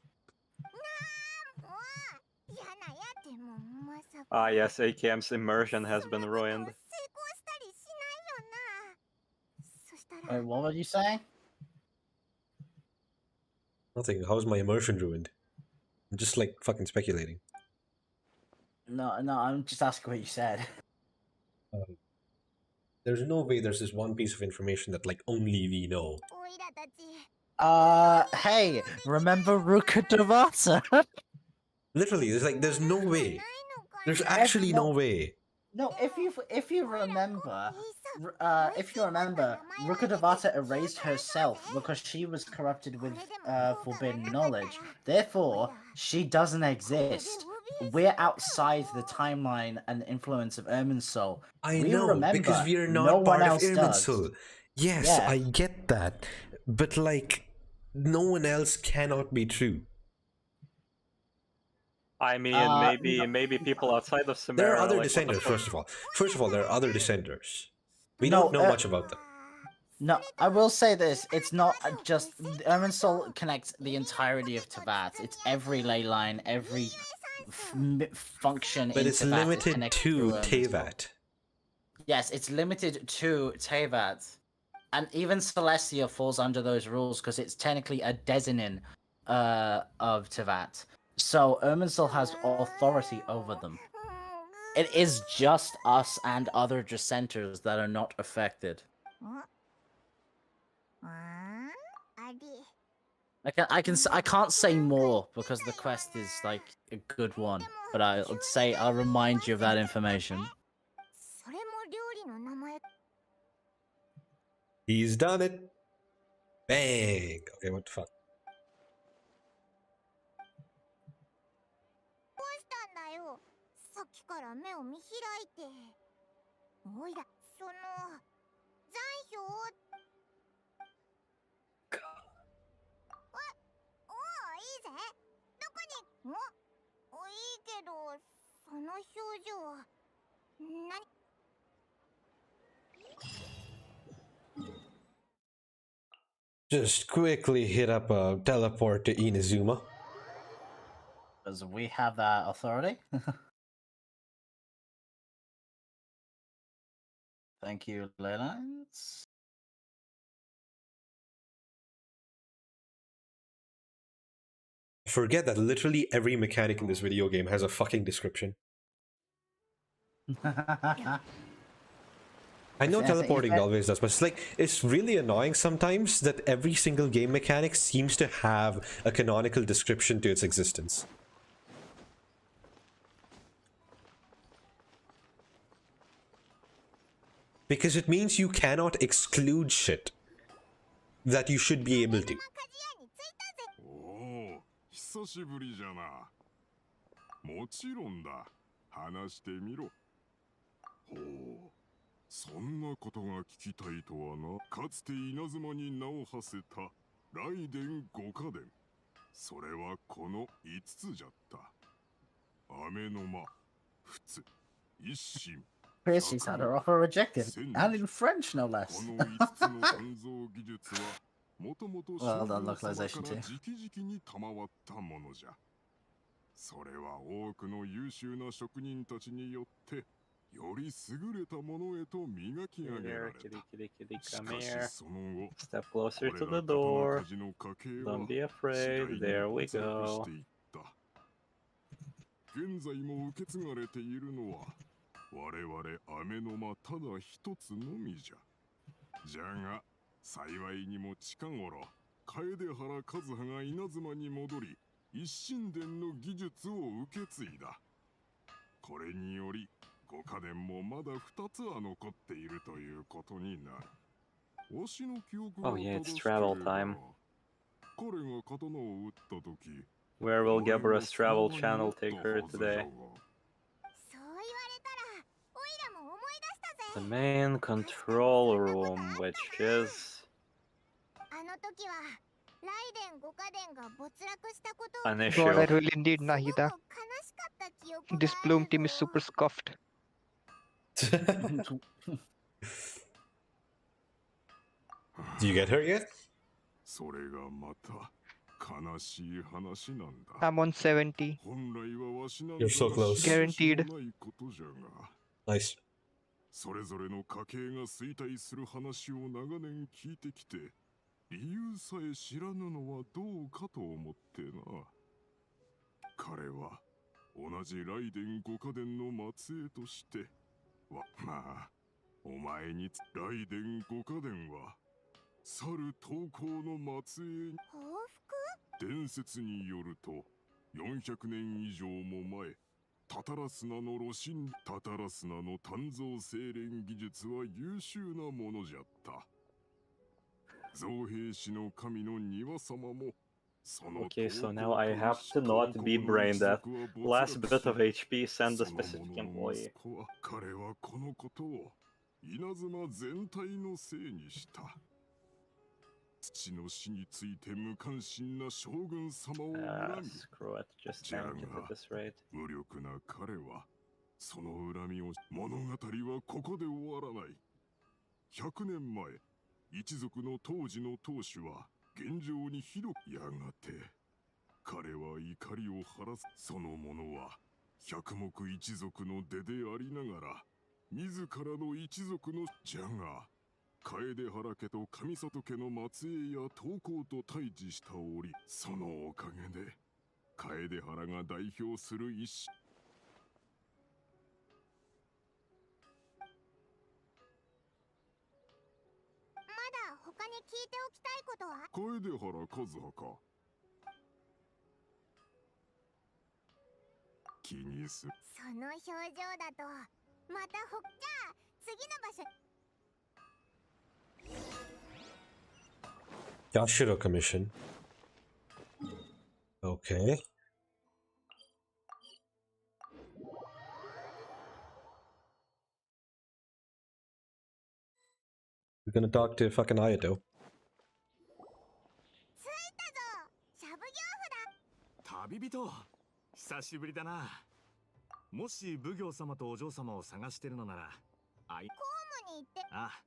Ah, yes, AKM's immersion has been ruined. Wait, what were you saying? Nothing. How's my immersion ruined? I'm just like fucking speculating. No, I'm just asking what you said. There's no way there's this one piece of information that like only we know. Hey, remember Ruka Devata? Literally, there's no way. There's actually no way. No, if you remember, Ruka Devata erased herself because she was corrupted with forbidden knowledge. Therefore, she doesn't exist. We're outside the timeline and influence of Irminsul. I we know, remember, because we are not no part one of else does. Irminsul. Yes, Yeah. I get that. But like, no one else cannot be true. I mean, maybe people outside of Sumeria. There are other like, dissenters, first of all. First of all, there are other dissenters. We don't know much about them. No, I will say this. It's not just... Irminsul connects the entirety of Teyvat. It's every ley line, every function But in it's Teyvat limited to Teyvat. Yes, it's limited to Teyvat. And even Celestia falls under those rules because it's technically a Designin of Teyvat. So Irminsul has authority over them. It is just us and other dissenters that are not affected. I can't say more because the quest is like a good one, but I'll remind you of that information. He's done it. Bang. Okay, what the fuck? Just quickly hit up a teleport to Inazuma. Because we have that authority. Thank you, Leylines. Forget that literally every mechanic in this video game has a fucking description. I know teleporting always does, but it's really annoying sometimes that every single game mechanic seems to have a canonical description to its existence. Because it means you cannot exclude shit that you should be able to. おお、久しぶりじゃな。もちろんだ。話してみろ。ほう、そんなことが聞きたいとはな。かつて稲妻に名を馳せた雷電五家伝。それはこの5つじゃった。雨の間、仏、一心。Chrissy's had her offer rejected, and in French, no less. この5つの鍛造技術はもともと将 Well 軍 done, 様から localization too. 直々に賜ったものじゃ。それは多くの優秀な職人たちによってより優れたものへと磨き上げられた。しかしその後、 Step closer これ to ら the 刀 door. 鍛冶の家系は Don't be 次 afraid. 第に There we 活躍し go. ていった。現在も受け継がれているのは我々雨の間ただ一つのみじゃ。じゃが幸いにも近頃楓原和葉が稲妻に戻り一神殿の技術を受け継いだ。これにより五家伝もまだ2つは残っているということになる。わしの記憶が Oh yeah, 正 it's しけれ travel ば time. 彼が刀を打った時 Where will Gebura's travel channel take her today? The main control room, which is an issue. God, I really need Nahida. This Bloom team is super scuffed. Do you get her yet? それがまた悲しい話なんだ。 I'm on 70. 本来はわしなん You're so ざ close. 知る由 Guaranteed. もないことじゃが、 Nice. それぞれの家系が衰退する話を長年聞いてきて、理由さえ知らぬのはどうかと思ってな。彼は同じ雷電五家伝の末裔として、まあ、お前に雷電五家伝は去る投稿の末裔。伝説によると400年以上も前、タタラスナの炉心タタラスナの鍛造精錬技術は優秀なものじゃった。造兵士の神の庭様も Okay, so now I have to not be brain dead. Last bit of HP, send the specific employee. 彼はこのことを稲妻全体のせいにした。父の死について無関心な将軍様を恨み、 Screw it, just tank it at this rate. 無力な彼はその恨みを物語はここで終わらない。100年前、一族の当時の当主は現状にひどくやがて彼は怒りを晴らす。その者は百目一族の出でありながら自らの一族のじゃが楓原家と上里家の末裔や刀工と対峙した折、そのおかげで楓原が代表する一他に聞いておきたいことは？楓原和葉か。気にす。その表情だとまたじゃあ次の場所。 Yashiro commission. Okay. We're gonna talk to fucking Ayato. 着いたぞ。しゃぶ業旅人、久しぶりだな。もし奉行様とお嬢様を探してるのなら、公務に行って。ああ、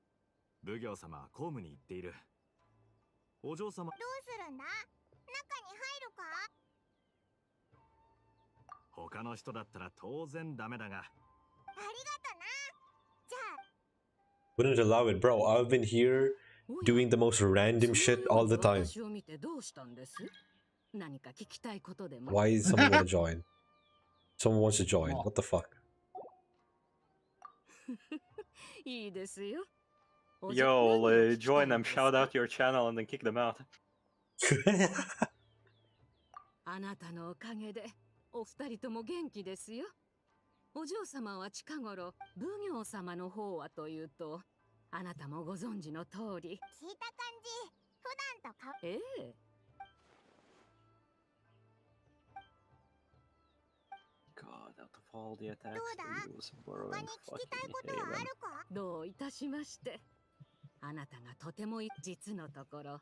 奉行様は公務に行っている。お嬢様、どうするんだ？中に入るか？他の人だったら当然ダメだが。ありがとな。じゃあ。 Wouldn't allow it, bro. I've been here doing the most random shit all the time. Why is someone gonna join? Someone wants to join. What the fuck? Yo, join them, shout out your channel, and then kick them out. あなたのおかげでお二人とも元気ですよ。お嬢様は近頃奉行様の方はというと、あなたもご存知の通り。聞いた感じ、普段とか。ええ。God, out of all the attacks どうだ？ they use 他 borrowing に聞きたい fucking ことはあ Haven. るか？どういたしまして。あなたがとても実のところ、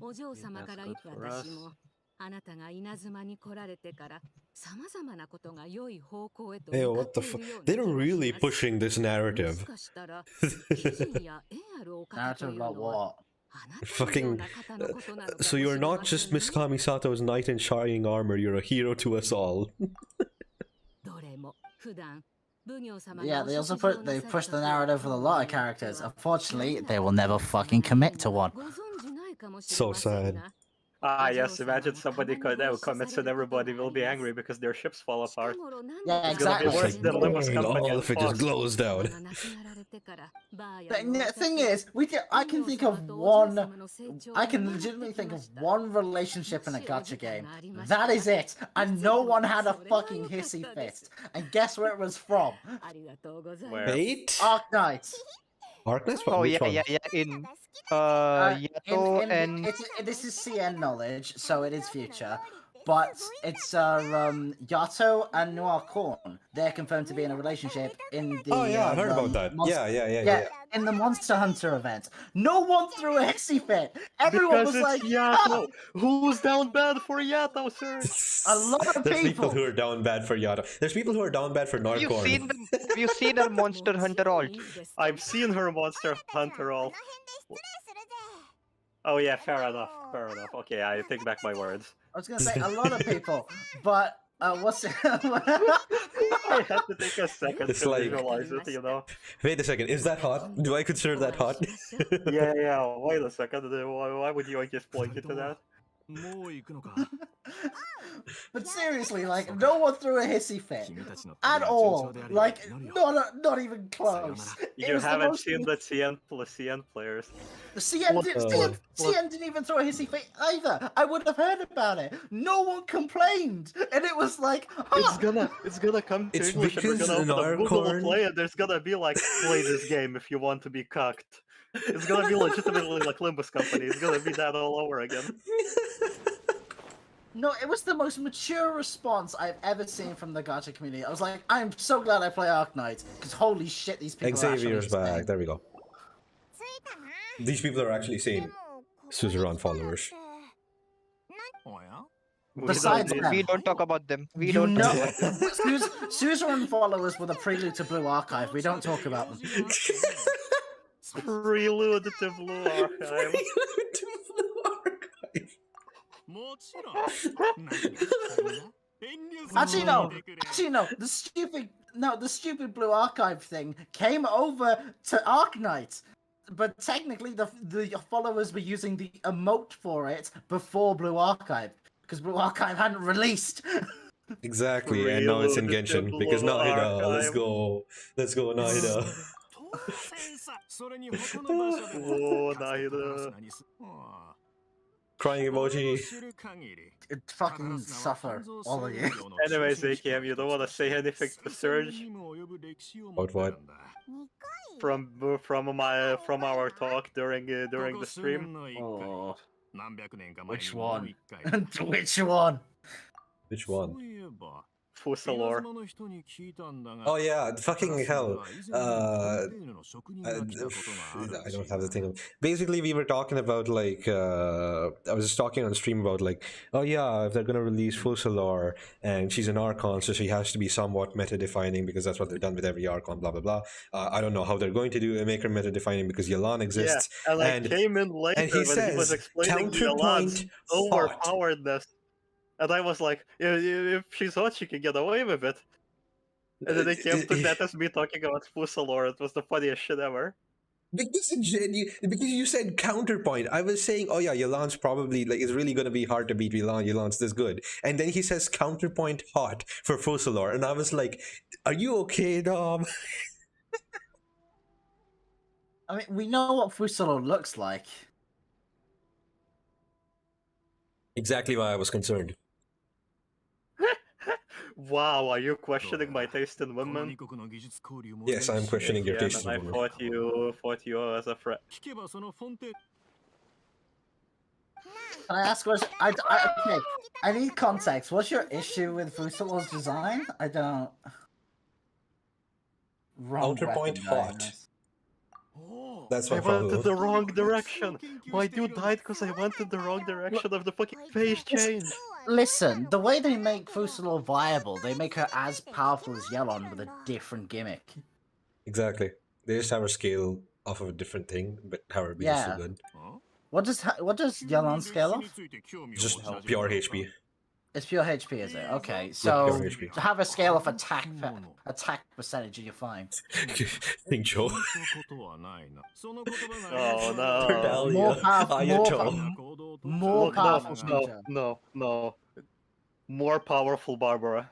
お嬢様から That's good for 私 us. もあなたが稲妻に来られてから様々なことが良い方向へと Hey, 向か what っ the てい fuck? るような気 They're がし really ます。 pushing this も narrative. しかしたら貴人や縁あるお方と Narrative いう about のは what? あなたのよう Fucking. な方のことなのかも So し you're れま not せ just んね。 Miss Kamisato's knight in shining armor, you're a hero to us all. どれも普段 Yeah, they also push the narrative with a lot of characters. Unfortunately, they will never fucking commit to one. So sad. Ah, yes, imagine somebody commits and everybody will be angry because their ships fall apart. Yeah, It's gonna be exactly. worse than Limbus Dang, Company all and of it just Foss. glows down. But the thing is, I can think of one. I can legitimately think of one relationship in a gacha game. That is it, and no one had a fucking hissy fit. And guess where it was from? Where? Fate? Arknight. Arknight? Oh Which yeah, one? yeah, yeah. In Yato and This is CN knowledge, so it is future. But it's Yato and Noir Corn. They're confirmed to be in a relationship in the. Oh yeah, I heard about that. Yeah. In the Monster Hunter event. No one threw a hissy fit. Everyone Because was like, Yato. Who's down bad for Yato, sir? A lot of There's people. who are down bad for Yato. There's people who are down bad for have you Narcorn. seen them? Have you seen her Monster Hunter alt? I've seen her Monster Hunter all. Oh yeah, fair enough. Fair enough. Okay, I take back my words. I was gonna say a lot of people, but what's it? I had to take a second It's to like- visualize it, you know? Wait a second, is that hot? Do I consider that hot? Yeah, wait a second. Why would you just point it to that? もう行くのか。 But seriously, like no one threw a hissy fit 君たちの at 旅が順 all. 調であれ Like 祈るよ。 not even close. It You was the haven't most- seen the CN players. The CN, What the- CN didn't even throw a hissy fit either. I would have heard about it. No one complained, and it was like, It's gonna come to It's English and we're because gonna open a Google Narcorn- Play and there's gonna be like, play this game if you want to be cucked. It's gonna be legitimately like Limbus Company. It's gonna be that all over again. No, it was the most mature response I've ever seen from the gacha community. I was like, I'm so glad I play Arknight, because holy shit, these people are Xavier's actually back, insane. there we go. These people are actually sane suzerain followers. おや Besides We don't them, We don't talk about them. We you don't. know, Suzerain followers were the prelude to Blue Archive. We don't talk about them. Prelude to Blue Archive. もちろん。何が聞きたいんだ？遠慮する Actually, な no. いでくれ。 Actually, no. The stupid Blue Archive thing came over to Arknight. But technically, the followers were using the emote for it before Blue Archive. Because Blue Archive hadn't released. Exactly, and now it's in Prelude to Genshin, Blue because Nahida, let's Archive. go. Let's go, Nahida. 当然さ。それに他の場所でおーカスタマーないなナにすああ Crying 俺の emoji. 知る限り It fucking suffer, all of you. Anyways, AKM, you don't want to say anything to Surge About what? from our talk during the stream? Oh, 何百年か前に which もう one? 一回 Which one? Which そ one? ういえば Fusalor. 稲妻の人に聞いたんだが Oh yeah, fucking hell. カラスには以前にフォンテーヌの職人 I が来たことがあるら I しい don't have the な thing. Basically, we were talking about like I was just talking on stream about like, oh yeah, if they're gonna release Fusalor and she's an Archon, so she has to be somewhat meta-defining because that's what they've done with every Archon. Blah blah blah. I don't know how they're going to do make her meta-defining because Yelan Yeah, exists. and I and- came in later and he when he was says, explaining counterpoint Yelan's hot. overpoweredness. And I was like, if she's hot, she can get away with it. And then they took that as me talking about Fusalor. It was the funniest shit ever. Because you said counterpoint, I was saying, oh yeah, Yelan's probably like it's really gonna be hard to beat Yelan. Yelan's this good, and then he says counterpoint hot for Fusalor, and I was like, are you okay, Dom? I mean, we know what Fusalor looks like. Exactly why I was concerned. Wow, are you questioning my taste in women? Yes, I'm questioning your Yeah, taste man, in I women. fought you as a friend. Can I ask what? Okay, I need context. What's your issue with Fusilor's design? I don't. Wrong Counterpoint weapon, hot. guys. That's I my went in problem. the wrong direction. My dude died because I went in the wrong direction of the fucking phase change. Listen, the way they make Fusilor viable, they make her as powerful as Yelon with a different gimmick. Exactly. They just have her scale off of a different thing, but have her be just so Yeah. good. What does Yelon scale off? Just pure HP. It's pure HP, is it? Okay, Yep, so pure HP. to have a scale of attack percentage, and you're fine. Think Joe. Oh no. Terdalia. More powerful. Ayato. More Look, powerful. no. More powerful Barbara.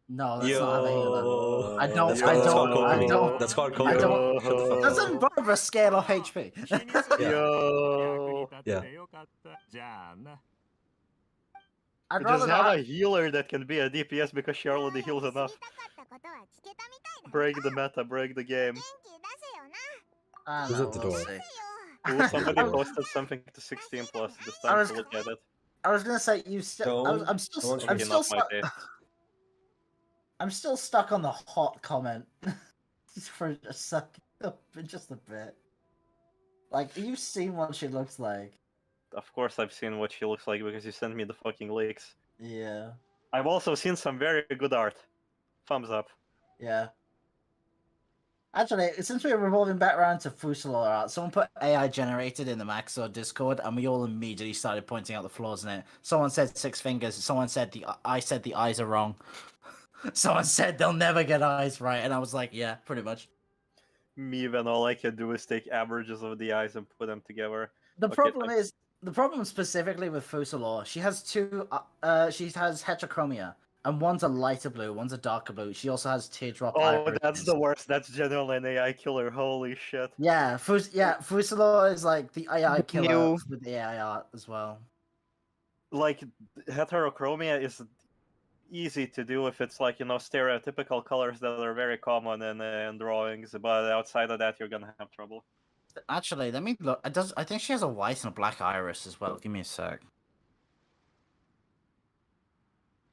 No, that's not having Yo. I don't. That's I called don't. I Kokomi. don't. That's called I Kokomi. don't. Shut the fuck up. Doesn't Barbara scale off HP? Yo. Yeah. I'd Just rather have not. a healer that can be a DPS because she already heals enough. Break the meta, break the game. I Who's know, at the we'll door? see. Ooh, somebody Door. posted something to 16 plus. Just I time was- to look at it. I was gonna say you still. No, I'm still. no one's I'm reading still. Enough my taste. I'm still stuck on the hot comment for a second, just a bit. Like you've seen what she looks like. Of course I've seen what she looks like because you sent me the fucking leaks. Yeah. I've also seen some very good art. Thumbs up. Yeah. Actually, since we're revolving back around to Fusilor art, someone put AI generated in the Maxor Discord, and we all immediately started pointing out the flaws in it. Someone said 6 fingers. Someone said I said the eyes are wrong. Someone said they'll never get eyes right, and I was like, yeah, pretty much. Me, then all I can do is take averages of the eyes and put them together. The Okay, problem is the problem specifically with Fusilor. She has two. She has heterochromia, and one's a lighter blue, one's a darker blue. She also has teardrop. Oh, that's irises. the worst. That's genuinely an AI killer. Holy shit. Yeah, Fusilor is like the AI But killer new- with the AI art as well. Like, heterochromia is easy to do if it's like, stereotypical colors that are very common in drawings, but outside of that, you're gonna have trouble. Actually, let me look. I think she has a white and a black iris as well. Give me a sec.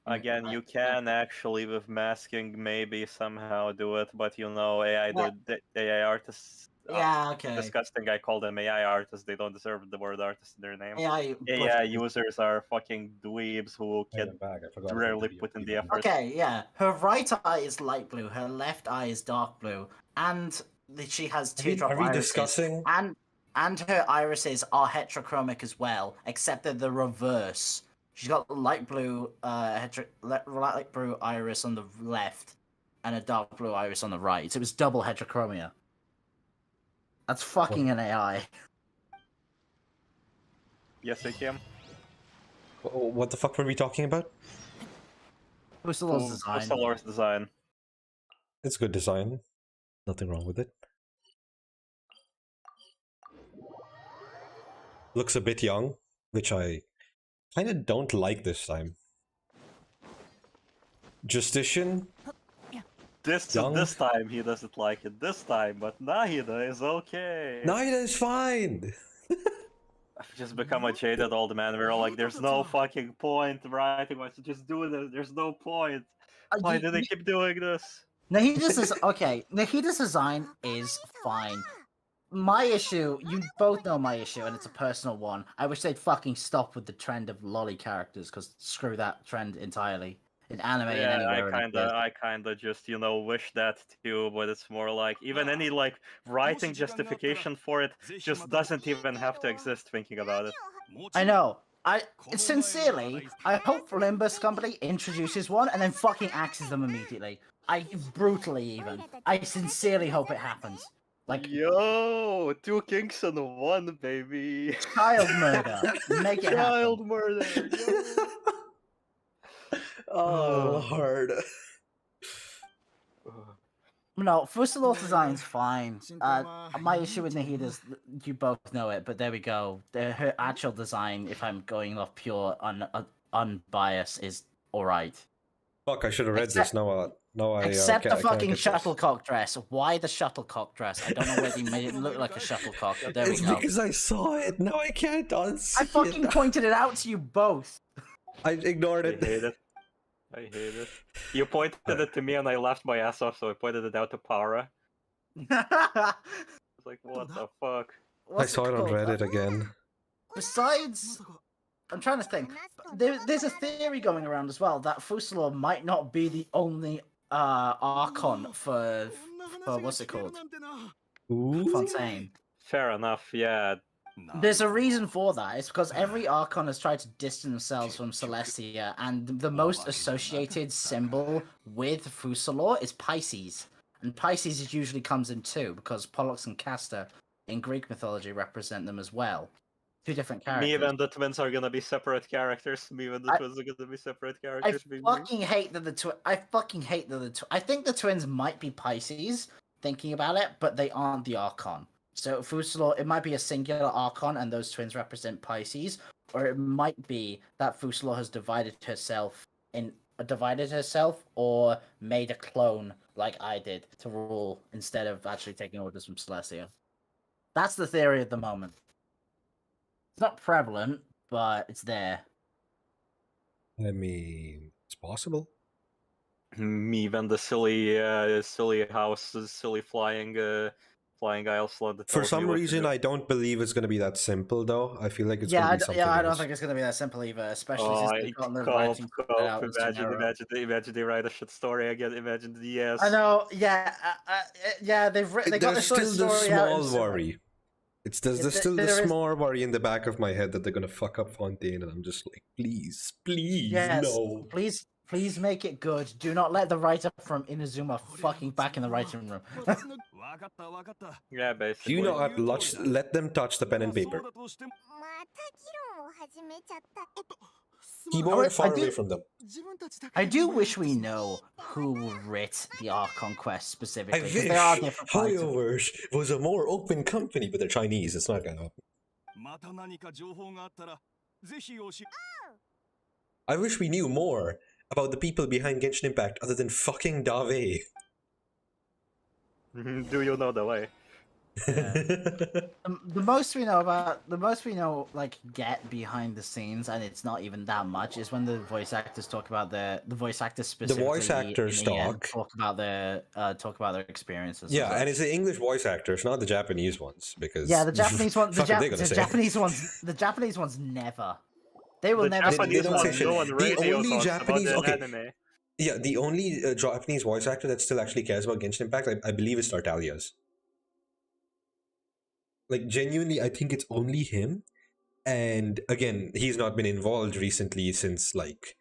Again, you can actually with masking maybe somehow do it, but AI the AI artists. Yeah, okay. Disgusting. I call them AI artists. They don't deserve the word artist in their name. AI users are fucking dweebs who can rarely put in the effort. Okay, yeah. Her right eye is light blue. Her left eye is dark blue, and she has teardrop Are we irises. discussing? And her irises are heterochromic as well, except they're the reverse. She's got light blue, light blue iris on the left, and a dark blue iris on the right. So it was double heterochromia. That's fucking an AI. Yes, I can. What the fuck were we talking about? Fusilor's design. Fusilor's design. It's good design. Nothing wrong with it. Looks a bit young, which I kind of don't like this time. Justician? This time he doesn't like it this time, but Nahida is okay. Nahida is fine! I've just become a jaded old man. We're all like, there's no fucking point writing what's just do this. There's no point. Why do they keep doing this? Nahida's design is fine. My issue, you both know my issue, and it's a personal one. I wish they'd fucking stop with the trend of lolly characters, because screw that trend entirely. In anime and anywhere. I kinda just, wish that too, but it's more like, even any, writing justification for it just doesn't even have to exist thinking about it. I know. I hope Limbus Company introduces one and then fucking axes them immediately. Brutally even. I sincerely hope it happens. Like, yo, 2 kings in 1, baby. Child murder. Make it Child murder. Oh, hard. No, Fusilor's design's fine. My issue with Nahida's, you both know it, but there we go. Her actual design, if I'm going off pure unbiased, is alright. Fuck, I should have read this. Now I Except the I can't fucking get this. shuttlecock dress. Why the shuttlecock dress? I don't know whether you made it look like a shuttlecock, but there we It's go. because I saw it. Now I can't unsee I fucking pointed it out to you both. I ignored it. I hate it. I hate it. You pointed it to me and I laughed my ass off, so I pointed it out to Para. I was like, what the fuck? I saw it on Reddit again. Besides, I'm trying to think. There's a theory going around as well that Fusalo might not be the only Archon for what's it called? Fontaine. Fair enough, yeah. There's a reason for that. It's because every Archon has tried to distance themselves from Celestia, and the most associated symbol with Fusalo is Pisces. And Pisces usually comes in two, because Pollux and Castor in Greek mythology represent them as well. Two different characters. Me and the twins are gonna be separate characters. Me and the twins are gonna be separate characters. I fucking hate that I think the twins might be Pisces, thinking about it, but they aren't the Archon. So Fusalo, it might be a singular Archon, and those twins represent Pisces, or it might be that Fusalo has divided herself, or made a clone like I did to rule instead of actually taking orders from Celestia. That's the theory at the moment. It's not prevalent, but it's there. I mean, it's possible. Me and the silly house, silly flying Isle Slug. For some reason, I don't believe it's going to be that simple, though. I feel like it's going to be something I don't else. think it's going to be that simple either, especially since they've gotten the writing out. Imagine they write a shit story again. Imagine the yes. I know, yeah, they got There's this still the story out small worry. There's still the small worry in the back of my head that they're going to fuck up Fontaine, and I'm just like, please, no. Please make it good. Do not let the writer from Inazuma fucking back in the writing room. Yeah, basically. Do you not let them touch the pen and paper? Keyboard far away from them. I do wish we know who writ the Archon quest specifically. I wish there are different HoYoverse was a more open company, but they're Chinese. It's not gonna happen. I wish we knew more about the people behind Genshin Impact other than fucking Dave. Do you know the way? Yeah. the most we know like get behind the scenes, and it's not even that much, is when the voice actors talk about the voice actors specifically. The voice actors talk about their experiences. Yeah, and it's the English voice actors, not the Japanese ones, because the Japanese ones, the Japanese ones never. They will never. The only Japanese voice actor that still actually cares about Genshin Impact, I believe, is Tartalia's. Like, genuinely, I think it's only him. And again, he's not been involved recently since, like,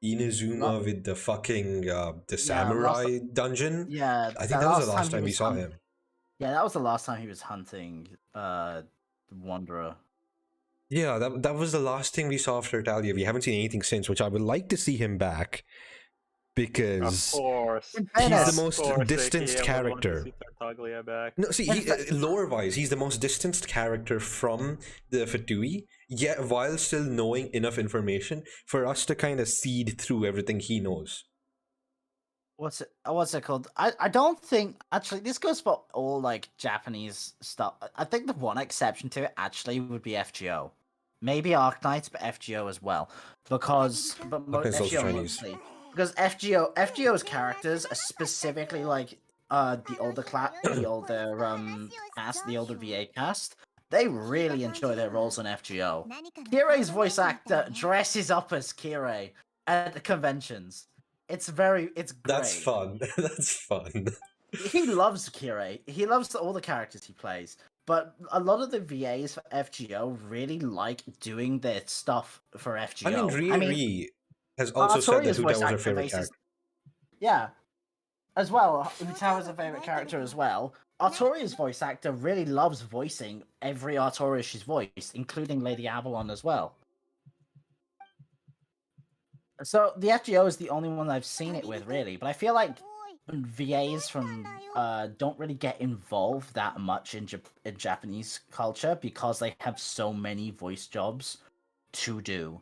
Inazuma with the fucking the samurai dungeon. Yeah, I think that was the last time we saw him. Yeah, that was the last time he was hunting the Wanderer. Yeah, that was the last thing we saw of Tartalia. We haven't seen anything since, which I would like to see him back. Because he's the most distanced character. No, see, lore-wise, he's the most distanced character from the Fatui, yet while still knowing enough information for us to kind of seed through everything he knows. What's it called? I don't think, actually, this goes for all, like, Japanese stuff. I think the one exception to it, actually, would be FGO. Maybe Arknights, but FGO as well. Because... FGO mostly. Because FGO's characters are specifically like the older VA cast. They really enjoy their roles on FGO. Kirei's voice actor dresses up as Kirei at the conventions. It's great. That's fun. That's fun. He loves Kirei. He loves all the characters he plays. But a lot of the VAs for FGO really like doing their stuff for FGO. I mean, Rie has also said that Utawa was her favorite character. Yeah. As well, Utawa's a favorite character as well. Artoria's voice actor really loves voicing every Artoria she's voiced, including Lady Avalon as well. So the FGO is the only one I've seen it with, really. But I feel like VAs from don't really get involved that much in Japanese culture because they have so many voice jobs to do.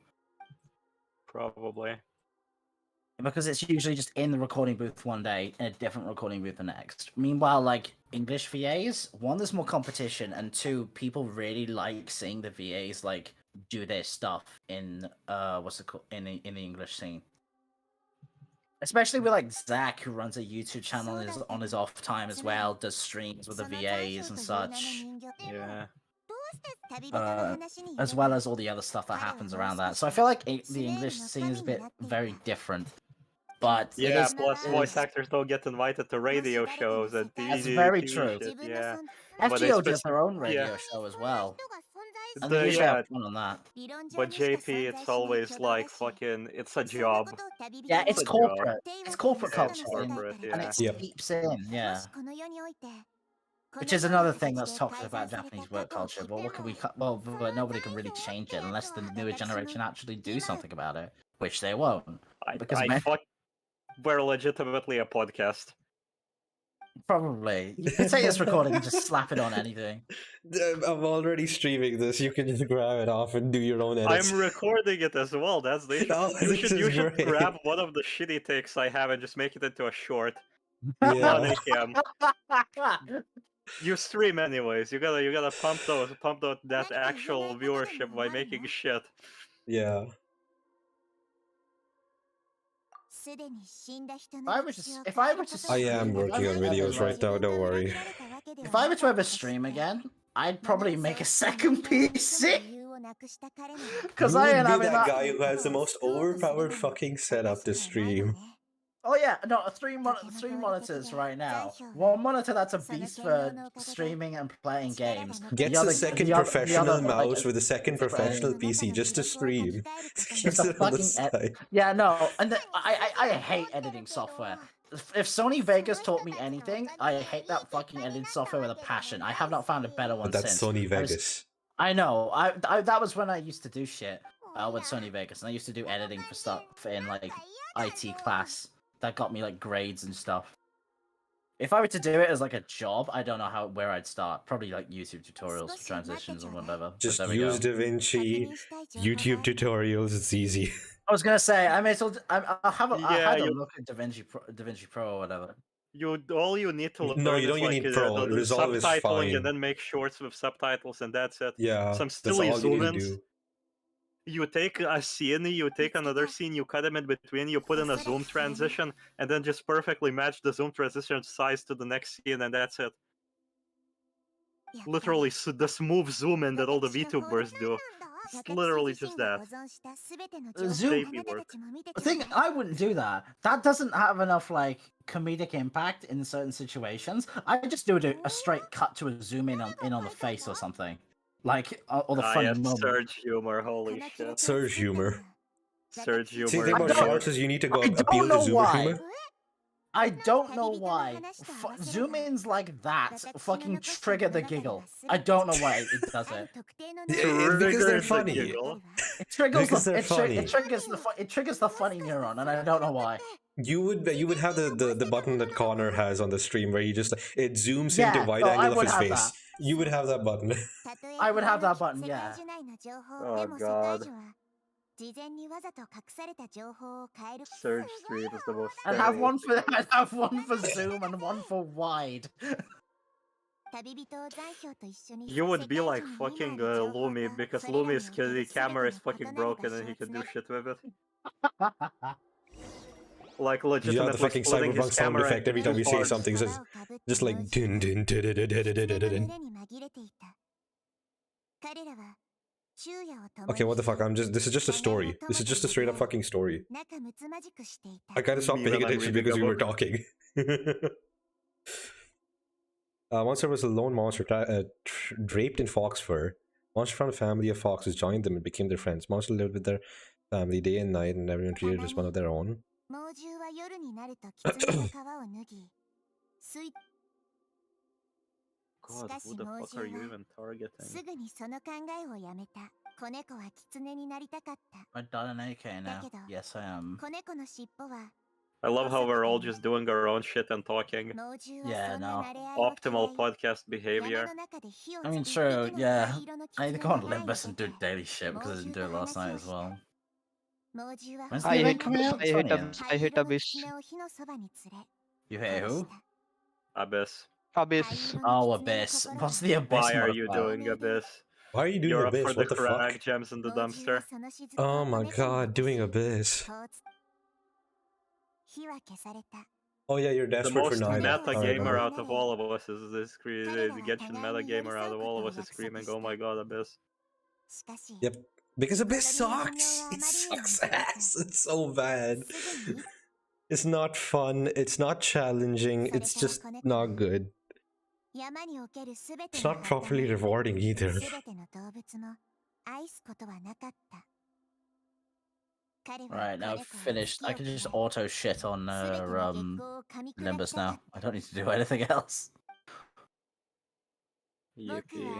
Probably. because it's usually just in the recording booth one day and a different recording booth the next. Meanwhile, like English VAs, one, there's more competition, and two, people really like seeing the VAs like do their stuff in what's it called in the English scene. Especially with like Zach, who runs a YouTube channel on his off time as well, does streams with the VAs and such. Yeah. As well as all the other stuff that happens around that. So I feel like the English scene is a bit very different. But yeah, plus voice actors don't get invited to radio shows and That's very TV true. shit, yeah. FGO does their own radio show as well. And they usually have fun on that. But JP, it's always like fucking, it's a job. Yeah, it's corporate. It's corporate Yeah, it's culture, corporate, and yeah. it seeps in, yeah. Which is another thing that's toxic about Japanese work culture. But what can we? But nobody can really change it unless the newer generation actually do something about it, which they won't. We're legitimately a podcast. Probably. You can take this recording and just slap it on anything. I'm already streaming this. You can just grab it off and do your own edits. I'm recording it as well. That's the issue. Oh, You should grab one of the shitty takes I have and just make it into a short. Yeah. You stream anyways. You gotta pump that actual viewership by making shit. Yeah. If I were to I am working on videos right now, don't worry. If I were to ever stream again, I'd probably make a second PC. Because You I would ain't be having that guy who has the most overpowered fucking setup to stream. Oh yeah, no, three monitors right now. One monitor that's a beast for streaming and playing games. Gets a second professional mouse with a second professional PC just to stream. Keeps it on the side. Yeah, no, and I hate editing software. If Sony Vegas taught me anything, I hate that fucking editing software with a passion. I have not found a better one But that's since. Sony Vegas. I know. I that was when I used to do shit with Sony Vegas, and I used to do editing for stuff in like IT class. That got me like grades and stuff. If I were to do it as like a job, I don't know where I'd start. Probably like YouTube tutorials for transitions and whatever. Just use DaVinci, YouTube tutorials. It's easy. I was gonna say I may as well. I had a you- look at DaVinci Pro or whatever. All you need to learn No, you is don't like need Pro. the Resolve is subtitling fine. and then make shorts with subtitles and that's it. Yeah, Some that's silly all you zoom need to ins. do. You take a scene, you take another scene, you cut them in between, you put in a zoom transition, and then just perfectly match the zoom transition size to the next scene, and that's it. Literally, the smooth zoom in that all the VTubers do. It's literally just that. Zoom. JP work. The thing, I wouldn't do that. That doesn't have enough like comedic impact in certain situations. I just do a straight cut to a zoom in on the face or something, like or the funny moment. Surge humor, holy shit. Surge humor. Surge humor. See, the thing about shorts is you need to go I don't appeal know to zoomer why. humor. I don't know why. Zoom ins like that fucking trigger the giggle. I don't know why it does it. Because they're funny. It triggers Because they're funny. it triggers the funny neuron, and I don't know why. You would have the button that Connor has on the stream where you just it zooms Yeah, into wide no, I angle of would his have face. that. You would have that button. I would have that button, yeah. Oh god. Surge Street is the most. I'd have one for zoom and one for wide. You would be like fucking Lumi because Lumi's camera is fucking broken and he can do shit with it. Like You legitimately have the fucking splitting his cyberpunk sound camera effect every into time you say parts. something. Just like dun dun dun dun dun dun dun dun dun. Okay, what the fuck? This is just a story. This is just a straight up fucking story. I kinda stopped Me paying when I'm attention reading because a we were book. talking. Once there was a lone monster draped in fox fur. Monster found a family of foxes, joined them, and became their friends. Monster lived with their family day and night, and everyone treated it as one of their own. God, who the fuck are you even targeting? I've done an AK now. Yes, I am. I love how we're all just doing our own shit and talking. Yeah, no. Optimal podcast behavior. I mean, true, yeah. I need to go on Limbus and do daily shit because I didn't do it last night as well. When's the I event hit coming out? I hit 20th? I hit Abyss. You hit who? Abyss. Abyss. Oh, Abyss. What's the Abyss Why are mod you about? doing Abyss? Why are you doing You're up for Abyss? the What the fuck? crag gems in the dumpster. Oh my god, doing Abyss. Oh yeah, you're The desperate for most Naida. meta I gamer remember. out of all of us is this the Genshin meta gamer out of all of us is screaming, "Oh my god, Abyss!" Yep. Because Abyss sucks! It sucks ass! It's so bad. It's not fun, it's not challenging, it's just not good. It's not properly rewarding either. Right, now I've finished. I can just auto shit on Nimbus now. I don't need to do anything else. Yippee.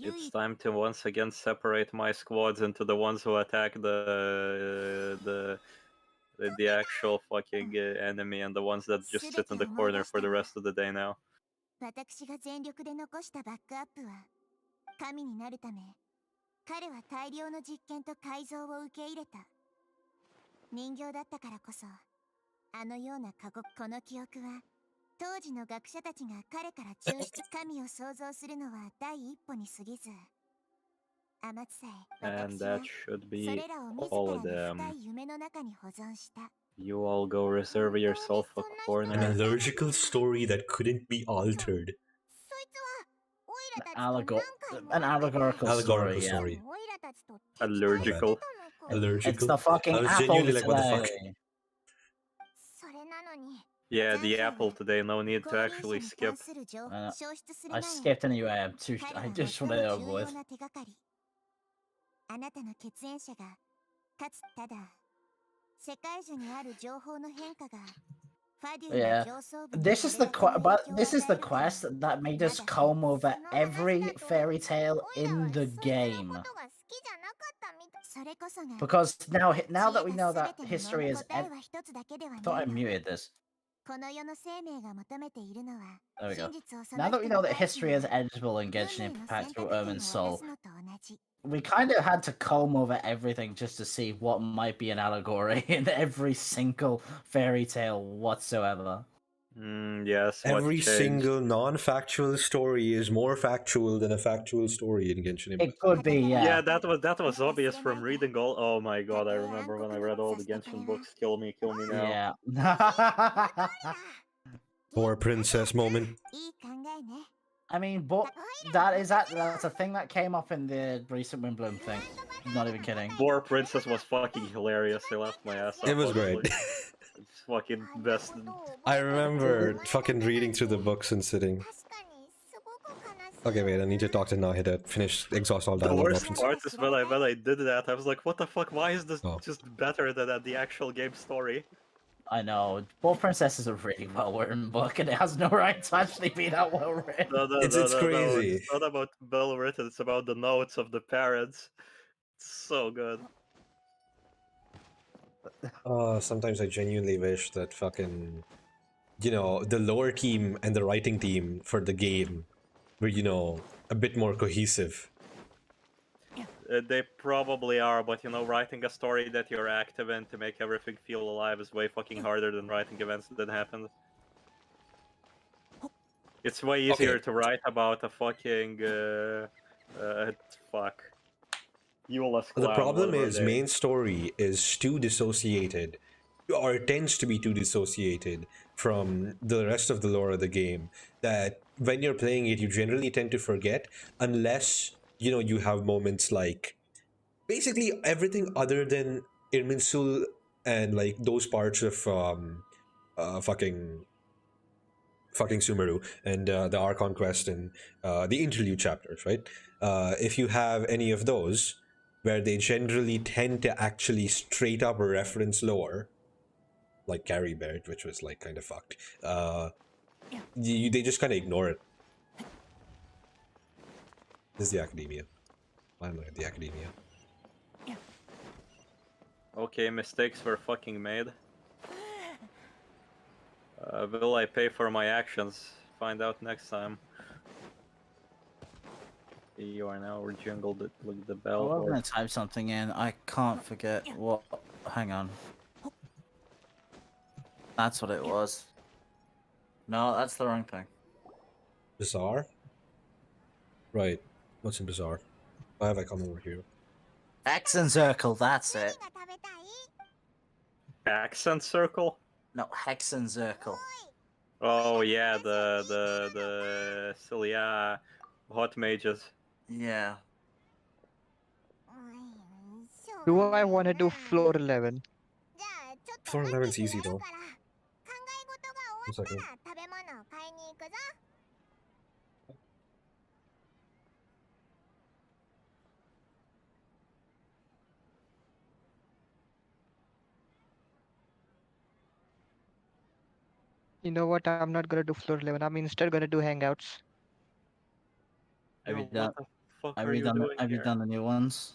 It's time to once again separate my squads into the ones who attack the actual fucking enemy and the ones that just sit in the corner for the rest of the day now. 私が全力で残したバックアップは神になるため彼は大量の実験と改造を受け入れた人形だったからこそあのような過酷この記憶は当時の学者たちが彼から抽出神を想像するのは第一歩に過ぎず天津さえ私はそれらを自らの深い夢の中に保存した You all go reserve yourself a corner. An allergical story that couldn't be altered. An allegorical story. Allergical. It's the fucking I was apple genuinely like, what the fuck? today. Yeah, the apple today, no need to actually skip. I skipped anyway, I just want to avoid. あなたの血縁者がかつただ世界中にある情報の変化が Yeah, this is the quest that made us comb over every fairy tale in the game. Because now that we know that history is I thought I muted this. There we go. Now that we know that history is editable in Genshin Impact through Ermin's Soul, we kind of had to comb over everything just to see what might be an allegory in every single fairy tale whatsoever. Yes. Every single non-factual story is more factual than a factual story in Genshin Impact. It could be, yeah. Yeah, that was obvious from reading all. Oh my god, I remember when I read all the Genshin books. Kill me now. Yeah. Poor princess moment. I mean, but that's a thing that came up in the recent Windbloom thing. Not even kidding. Poor princess was fucking hilarious. I laughed my ass off. It was great. It's fucking best. I remember fucking reading through the books and sitting. Okay, wait, I need to talk to Nahi to finish, exhaust all dialogue options. The worst part is when I did that, I was like, what the fuck, why is this just better than the actual game story? I know. Wolf Princess is a really well-written book, and it has no right to actually be that well-written. It's crazy. It's not about well-written, it's about the notes of the parents. It's so good. Sometimes I genuinely wish that fucking, the lore team and the writing team for the game were, a bit more cohesive. They probably are, but writing a story that you're active in to make everything feel alive is way fucking harder than writing events that happened. It's way easier to write about a fucking fuck. The problem is main story is too dissociated, or it tends to be too dissociated from the rest of the lore of the game, that when you're playing it you generally tend to forget, unless you have moments like basically everything other than Irminsul and like those parts of fucking Sumeru and the Archon quest and the interlude chapters, right? If you have any of those where they generally tend to actually straight up reference lore, like Carrie Baird, which was like kind of fucked, they just kind of ignore it. This is the academia. I'm at the academia. Okay, mistakes were fucking made. Will I pay for my actions? Find out next time. You are now rejungled it with the I bell. was gonna type something in. I can't forget what. Hang on. That's what it was. No, that's the wrong thing. Bizarre? Right. What's in bizarre? Why have I come over here? X and circle, that's it. Accent circle? No, hex and circle. Oh yeah, the silly hot mages. Yeah. Do I want to do floor 11? Floor 11's easy though. 1 second. You know what? I'm not gonna do floor 11. I'm instead gonna do hangouts. Have you Yo, done? what the fuck Have are you you done? doing Have you here? done the new ones?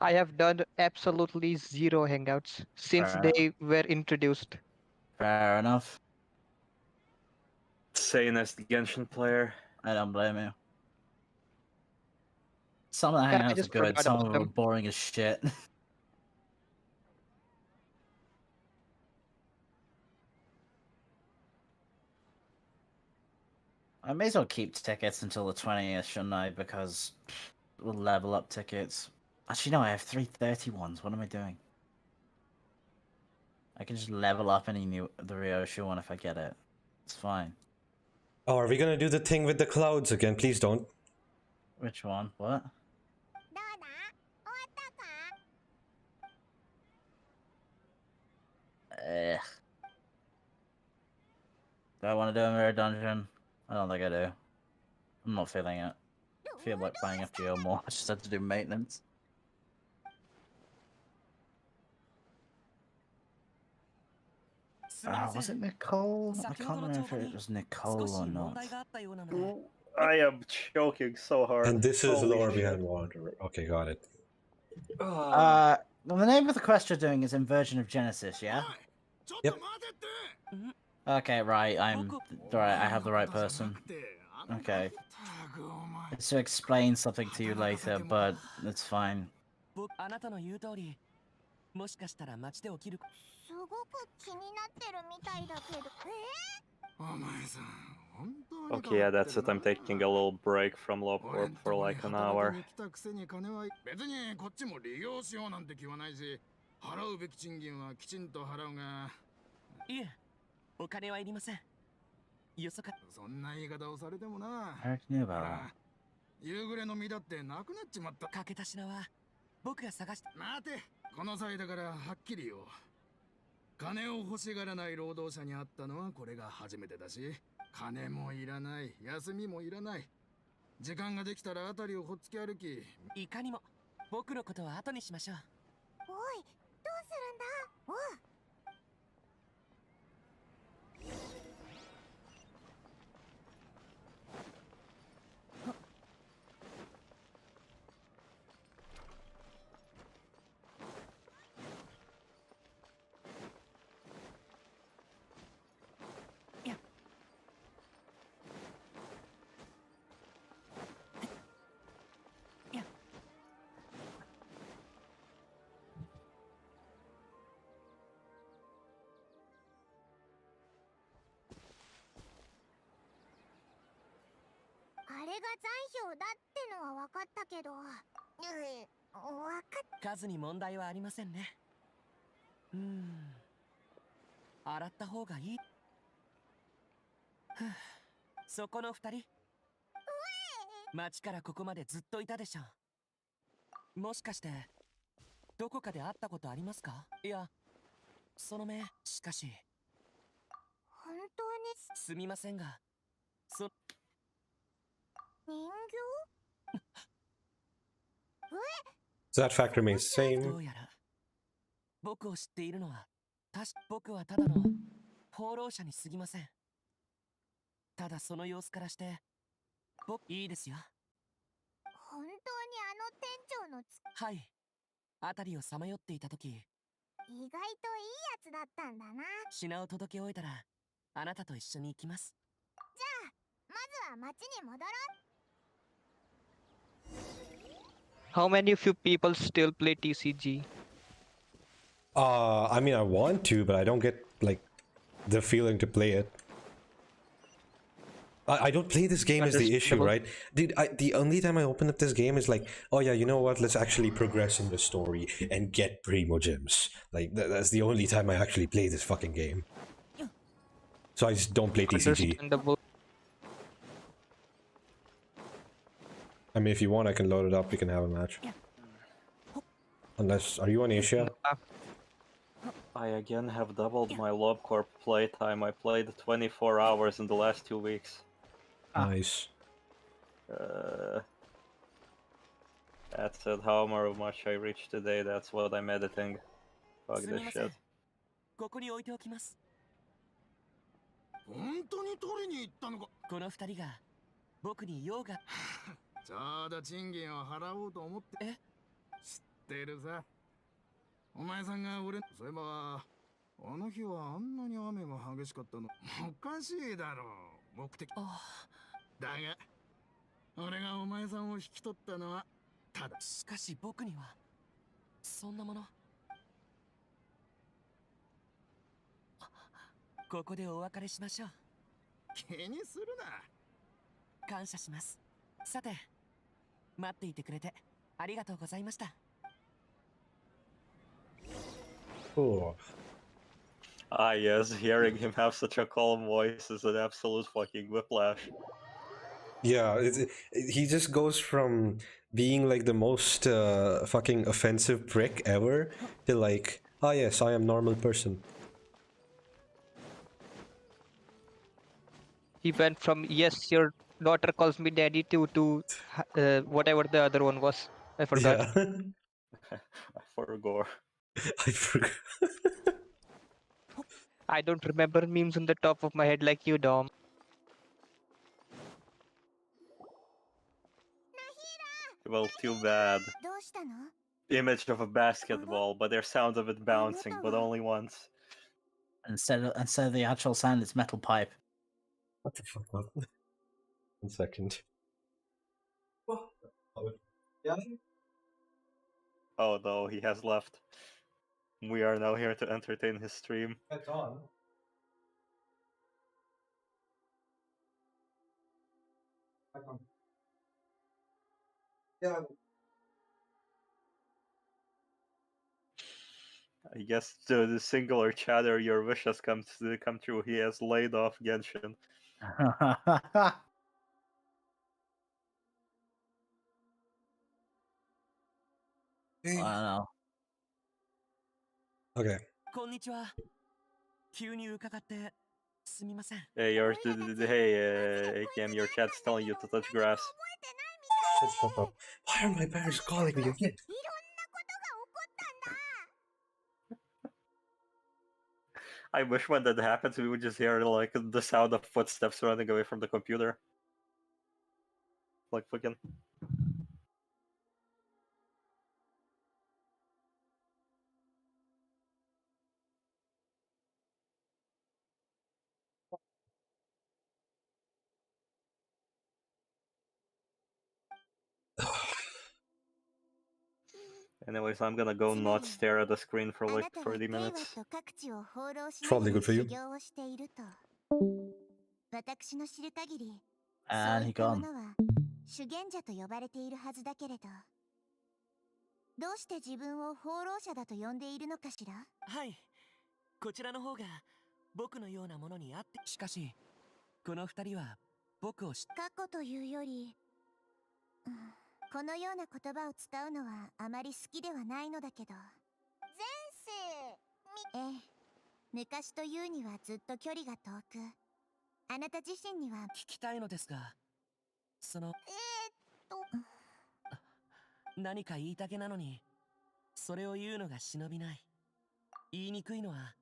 I have done absolutely zero hangouts since Fair, they were introduced. fair enough. Sanest Genshin player. I don't blame you. Some of the I hangouts are just good. forgot Some about of them are them. boring as shit. I may as well keep tickets until the 20th, shouldn't I? Because we'll level up tickets. Actually, no, I have 331s. What am I doing? I can just level up any new the Ryoshu one if I get it. It's fine. Oh, are we gonna do the thing with the clouds again? Please don't. Which one? What? Do I want to do a mirror dungeon? I don't think I do. I'm not feeling it. I feel like playing FGO more. I just had to do maintenance. Was it Nicole? I can't remember if it was Nicole or not. I am choking so hard. And this is Holy Lore shit. Behind Wanderer. Okay, got it. Well, the name of the quest you're doing is Inversion of Genesis, yeah? Yep. Okay, right, right, I have the right person. Okay. It's to explain something to you later, but it's fine. あなたの言う通り、もしかしたら街で起きる。すごく気になってるみたいだけど。Okay, yeah, that's it. I'm taking a little break from Lovecorp for like an hour. 別にこっちも利用しようなんて気はないし、払うべき賃金はきちんと払うが。いえ、お金はいりません。よそか。そんな言い方をされてもな。 I already knew about that. 夕暮れの実だってなくなっちまった。かけた品は僕が探して。待て、この際だからはっきり言おう。金を欲しがらない労働者に会ったのはこれが初めてだし、金もいらない、休みもいらない。時間ができたらあたりをほっつき歩き。いかにも僕のことは後にしましょう。おい、どうするんだ？おう。 あれが残票だってのは分かったけど、分かっ。数に問題はありませんね。洗った方がいい。そこの二人。町からここまでずっといたでしょ。もしかしてどこかで会ったことありますか？いや、その目。しかし本当にすみませんが、人形So that fact remains the same. どうやら僕を知っているのは僕はただの放浪者に過ぎません。ただその様子からしていいですよ。本当に店長のはい。辺りをさまよっていた時、意外といいやつだったんだな。品を届け終えたらあなたと一緒に行きます。じゃあまずは町に戻ろう。How many of you people still play TCG? I mean, I want to, but I don't get, like, the feeling to play it. I don't play this game is the issue, right? Dude, the only time I open up this game is like, oh yeah, you know what? Let's actually progress in the story and get Primo Gems. Like, that's the only time I actually play this fucking game. So I just don't play TCG. Understandable. I mean, if you want, I can load it up. We can have a match. Unless, are you on Asia? I again have doubled my LobCorp playtime. I played 24 hours in the last 2 weeks. Nice. That's it. However much I reached today, that's what I'm editing. Fuck this shit. ここに置いておきます。本当に取りに行ったのか。この二人が僕に用が。ちょうど賃金を払おうと思って。え？知ってるさ。お前さんが俺、そういえば、あの日はあんなに雨が激しかったの。おかしいだろう、目的。だが、俺がお前さんを引き取ったのは、ただ。しかし僕には、そんなもの。ここでお別れしましょう。気にするな。感謝します。さて、待っていてくれてありがとうございました。Cool. Ah yes, hearing him have such a calm voice is an absolute fucking whiplash. Yeah, he just goes from being like the most fucking offensive prick ever to like, ah yes, I am normal person. He went from yes, your daughter calls me daddy to whatever the other one was. I forgot. Yeah. I forgot. I forgot. I don't remember memes on the top of my head like you, Dom. Well, too bad. Image of a basketball, but there's sound of it bouncing, but only once. Instead of the actual sound, it's metal pipe. What the fuck? 1 second. Oh no, he has left. We are now here to entertain his stream. That's on. Yeah. I guess to the singular chatter, your wish has come true. He has laid off Genshin. I don't know. Okay. こんにちは。急に伺ってすみません。Hey, AKM, your chat's telling you to touch grass. Shut the fuck up. Why are my parents calling me again? I wish when that happens, we would just hear like the sound of footsteps running away from the computer. Like fucking. Anyways, I'm gonna go not stare at the screen for like 30 minutes. Probably good for you. And he gone. 修験者と呼ばれているはずだけれど、どうして自分を放浪者だと呼んでいるのかしら？はい。こちらの方が僕のようなものにあって、しかしこの二人は僕を過去というより、このような言葉を使うのはあまり好きではないのだけど。前世。昔というにはずっと距離が遠く、あなた自身には聞きたいのですが、その何か言いたげなのに、それを言うのが忍びない。言いにくいのは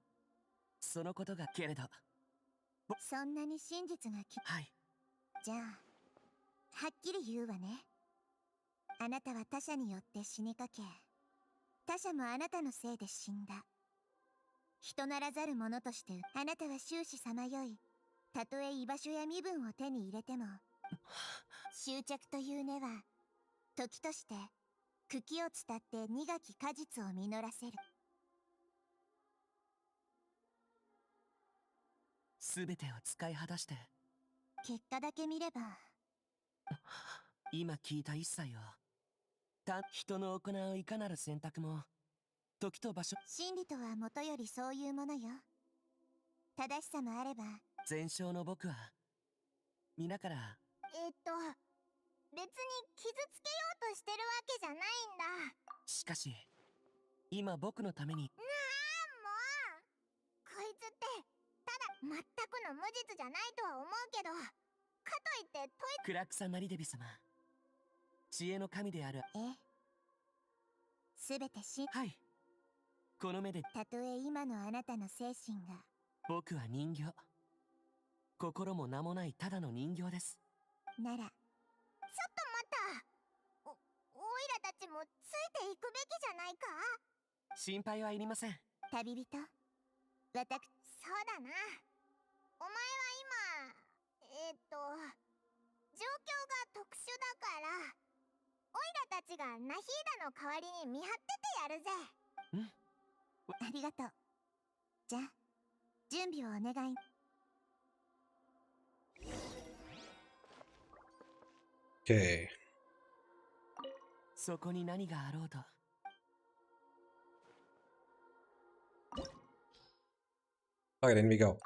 そのことがけれど。そんなに真実がはい。じゃあ、はっきり言うわね。あなたは他者によって死にかけ、他者もあなたのせいで死んだ。人ならざる者としてあなたは終始さまよい、たとえ居場所や身分を手に入れても、執着という根は時として茎を伝って苦き果実を実らせる。すべてを使い果たして。結果だけ見れば。今聞いた一切を。人の行ういかなる選択も、時と場所。真理とはもとよりそういうものよ。正しさもあれば。前哨の僕は、皆から。別に傷つけようとしてるわけじゃないんだ。しかし、今僕のために。もうこいつってただ全くの無実じゃないとは思うけど、かといってクラクサ・ナリデビ様、知恵の神である。すべてはい、この目で。たとえ今のあなたの精神が。僕は人形、心も名もないただの人形です。ならちょっと待った。おいらたちもついていくべきじゃないか。心配はいりません。旅人、そうだな。お前は今状況が特殊だから、オイラたちがナヒーダの代わりに見張っててやるぜ。ありがとう。じゃあ準備をお願い。Okay. そこに何があろうと。Okay, then we go.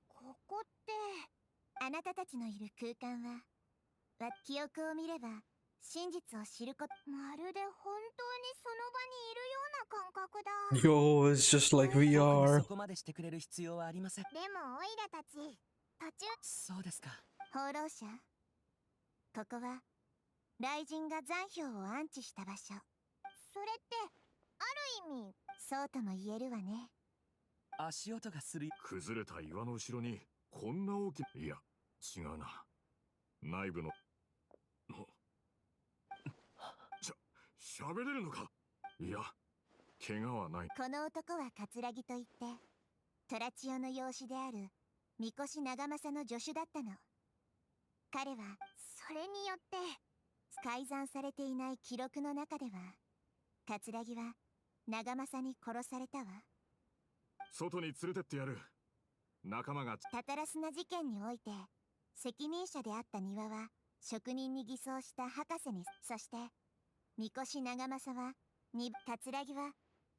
ここってあなたたちのいる空間は、記憶を見れば真実を知ること。まるで本当にその場にいるような感覚だ。Yo, it's just like VR. そこまでしてくれる必要はありません。でもオイラたち途中。そうですか。放浪者、ここは雷神が残氷を安置した場所。それってある意味そうとも言えるわね。足音がする。崩れた岩の後ろにこんな大きな。いや違うな。内部の喋れるのか。いや怪我はない。この男は桂木といってトラチオの養子である三越長政の助手だったの。彼はそれによって改ざんされていない記録の中では、桂木は長政に殺されたわ。外に連れてってやる。仲間が。タタラスナ事件において責任者であった庭は職人に偽装した博士に、そして三越長政は桂木は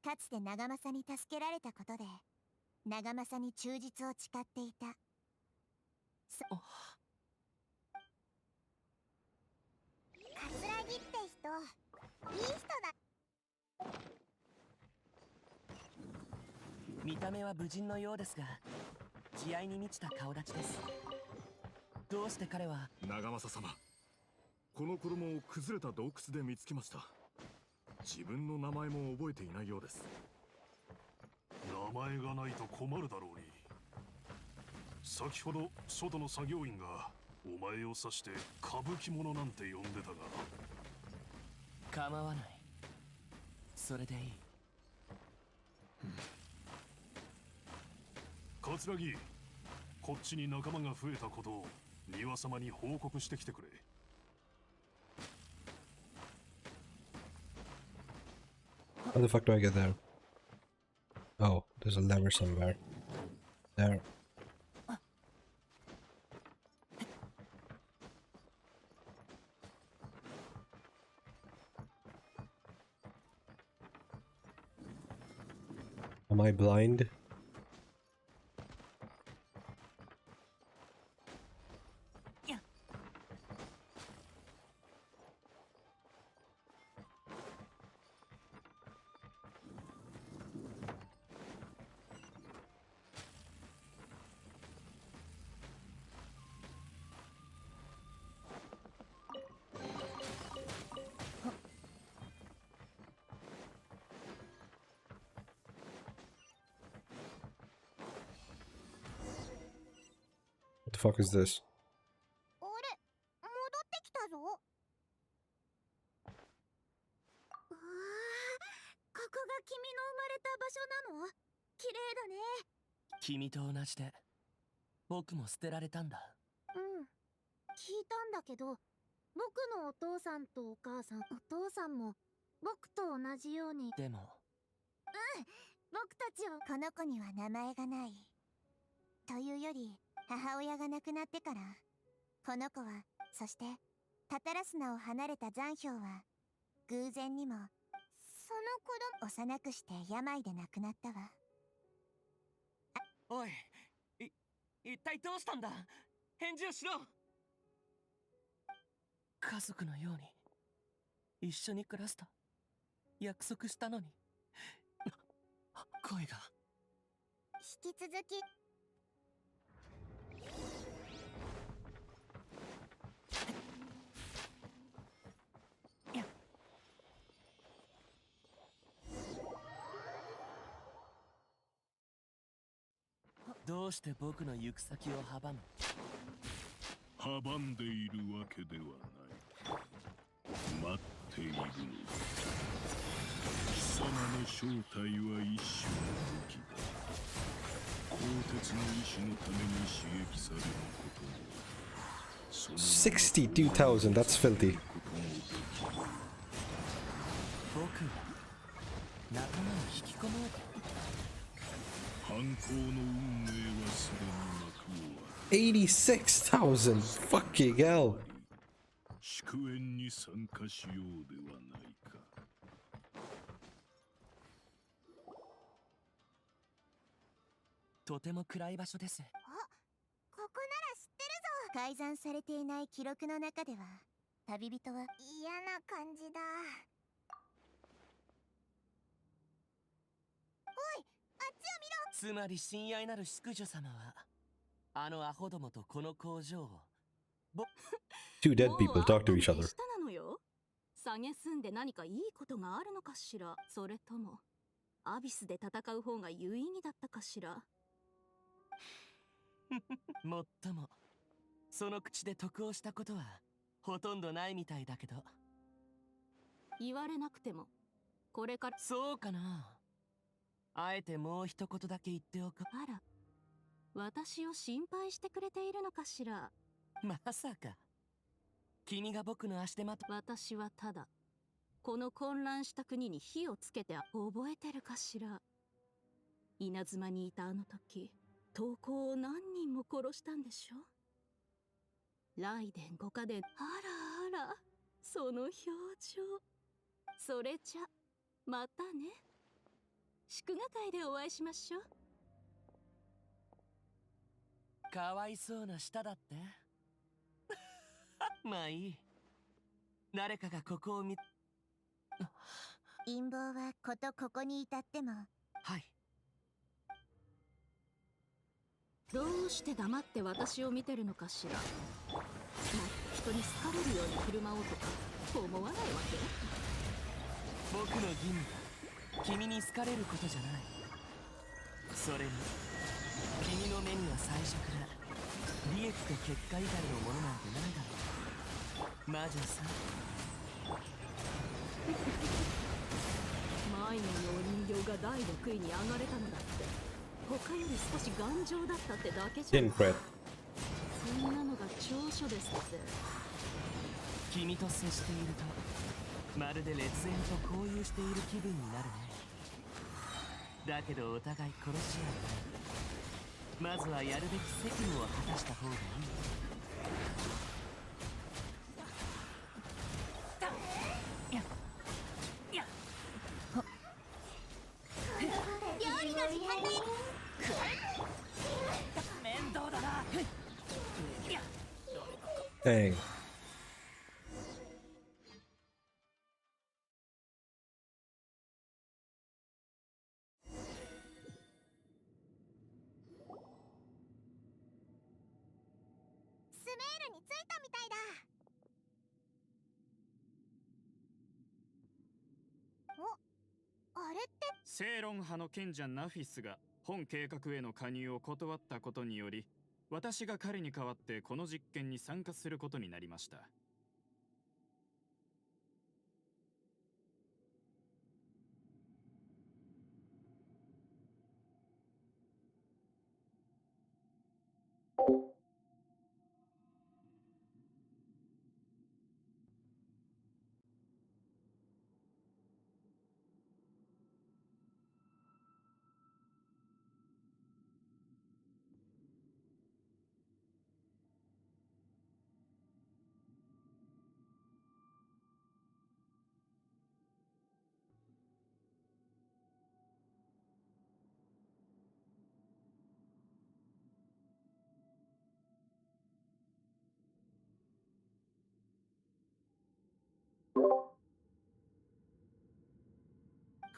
かつて長政に助けられたことで長政に忠実を誓っていた。桂木って人いい人だ。見た目は武人のようですが、慈愛に満ちた顔立ちです。どうして彼は。長政様、この衣を崩れた洞窟で見つけました。自分の名前も覚えていないようです。名前がないと困るだろうに。先ほど外の作業員がお前を指して歌舞伎者なんて呼んでたが。構わない。それでいい。桂木、こっちに仲間が増えたことを庭様に報告してきてくれ。How the fuck do I get there? Oh, there's a lever somewhere. There. Am I blind? What the fuck is this? あれ、戻ってきたぞ。うわー、君と同じで僕も捨てられたんだ。うん、聞いたんだけど、僕のお父さんとお母さん、お父さんも僕と同じように。でも僕たちを。この子には名前がない。というより、母親が亡くなってから、この子は、そしてタタラスナを離れた残氷は偶然にもその子供幼くして病で亡くなったわ。おい、一体どうしたんだ。返事をしろ。家族のように一緒に暮らした約束したのに。声が引き続き。どうして僕の行く先を阻む。阻んでいるわけではない。待っているのだ。貴様の正体は一種の武器だ。鋼鉄の意志のために刺激されることも、その 62,000, that's filthy. 僕は仲間を引き込もうと。反抗の運命はすでに幕を86,000, fucking hell. 祝宴に参加しようではないか。とても暗い場所です。あ、ここなら知ってるぞ。改ざんされていない記録の中では、旅人は嫌な感じだ。おい、あっちを見ろ。つまり親愛なる淑女様はあのアホどもとこの工場を。Two dead people talk to each other. 下なのよ。下げすんで何かいいことがあるのかしら。それともアビスで戦う方が有意義だったかしら。もっともその口で得をしたことはほとんどないみたいだけど。言われなくてもこれから。そうかな。あえてもう一言だけ言っておく。あら、私を心配してくれているのかしら。まさか君が僕の足手まと。私はただこの混乱した国に火をつけて。覚えてるかしら。稲妻にいたあの時、投稿を何人も殺したんでしょ。雷電五家伝。あらあら、その表情。それじゃまたね。祝賀会でお会いしましょう。かわいそうな舌だって。まあいい。誰かがここを見。陰謀はことここに至っても。はい。どうして黙って私を見てるのかしら。もっと人に好かれるように振る舞おうとか思わないわけ。僕の義務は君に好かれることじゃない。それに君の目には最初から利益と結果以外のものなんてないだろう。魔女さん。迷子のお人形が第6位に上がれたのだって他より少し頑丈だったってだけじゃ。 Didn't crit. そんなのが長所ですって。君と接しているとまるで烈焰と交友している気分になるね。だけどお互い殺し合う前にまずはやるべき責務を果たした方がいい。料理の時間です。面倒だな。 Dang. スメールに着いたみたいだ。お、あれって。正論派の賢者ナフィスが本計画への加入を断ったことにより、私が彼に代わってこの実験に参加することになりました。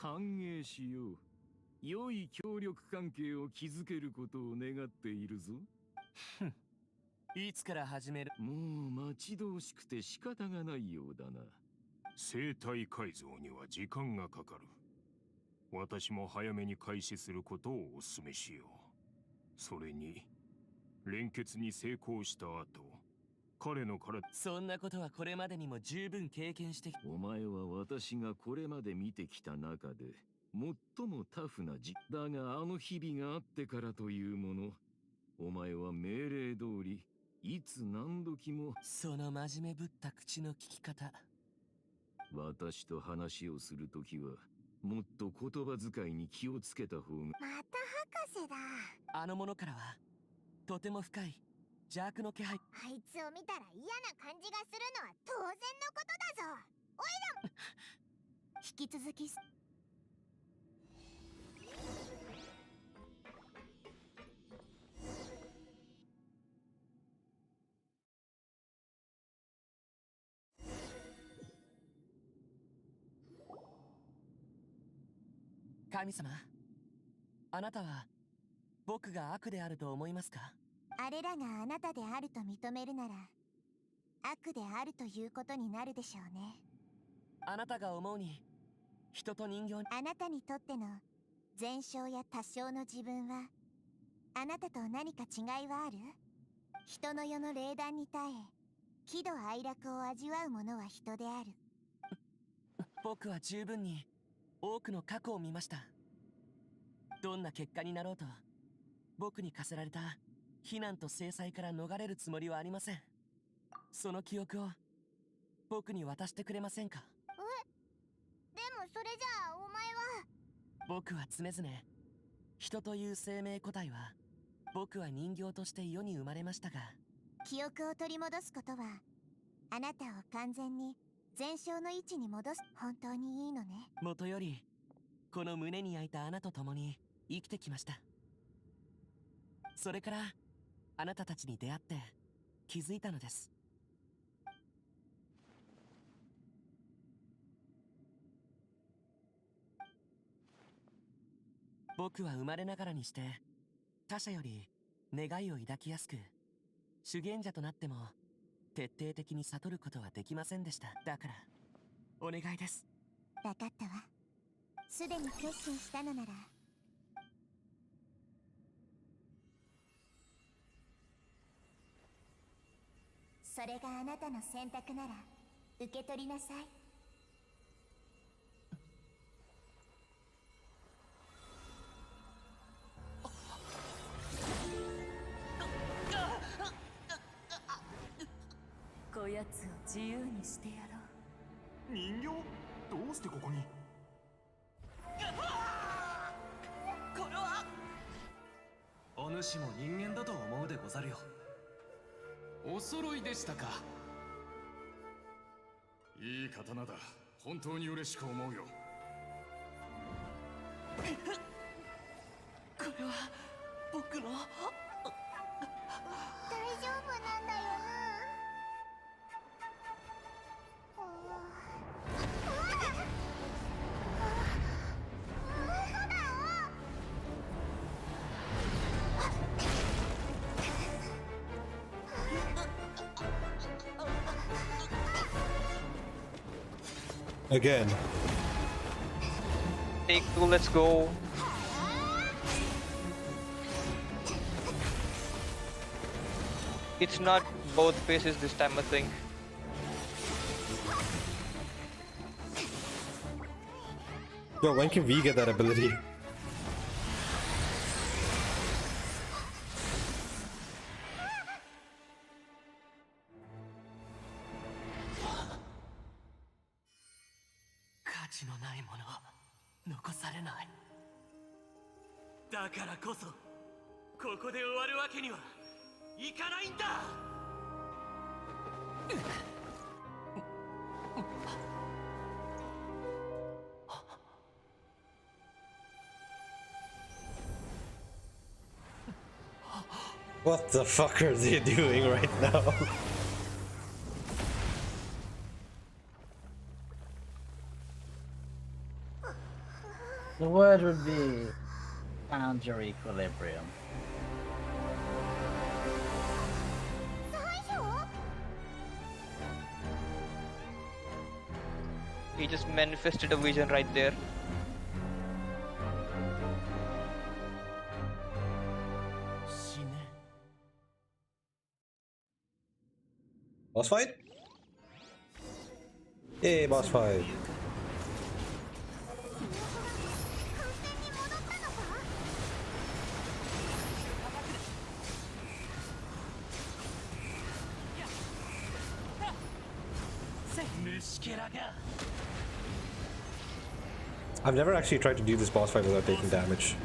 歓迎しよう。良い協力関係を築けることを願っているぞ。いつから始める？もう待ち遠しくて仕方がないようだな。生体改造には時間がかかる。私も早めに開始することをお勧めしよう。それに連結に成功した後、彼の体。そんなことはこれまでにも十分経験してきた。お前は私がこれまで見てきた中で最もタフなだが、あの日々があってからというもの、お前は命令通りいつ何時も。その真面目ぶった口の利き方。私と話をするときはもっと言葉遣いに気をつけた方が。また博士だ。あの者からはとても深い邪悪の気配。あいつを見たら嫌な感じがするのは当然のことだぞ。おいら引き続き神様、あなたは僕が悪であると思いますか？あれらがあなたであると認めるなら悪であるということになるでしょうね。あなたが思うに人と人形。あなたにとっての全小や多少の自分はあなたと何か違いはある？人の世の霊断に耐え喜怒哀楽を味わう者は人である。僕は十分に多くの過去を見ました。どんな結果になろうと僕に課せられた非難と制裁から逃れるつもりはありません。その記憶を僕に渡してくれませんか？でもそれじゃあお前は。僕は常々人という生命個体は僕は人形として世に生まれましたが、記憶を取り戻すことはあなたを完全に全小の位置に戻す。本当にいいのね？もとよりこの胸に焼いた穴と共に生きてきました。それからあなたたちに出会って気づいたのです。僕は生まれながらにして他者より願いを抱きやすく、修験者となっても徹底的に悟ることはできませんでした。だからお願いです。分かったわ。すでに決心したのならそれがあなたの選択なら受け取りなさい。こやつを自由にしてやろう。人形？どうしてここに？これはお主も人間だと思うでござるよ。お揃いでしたか。いい刀だ。本当に嬉しく思うよ。これは僕の。大丈夫なんだよな？Again. Take two, let's go. It's not both faces this time, I think. Yo, when can we get that ability? What the fuck are they doing right now? The word would be found your equilibrium. He just manifested a vision right there. Boss fight? Yay, boss fight. I've never actually tried to do this boss fight without taking damage.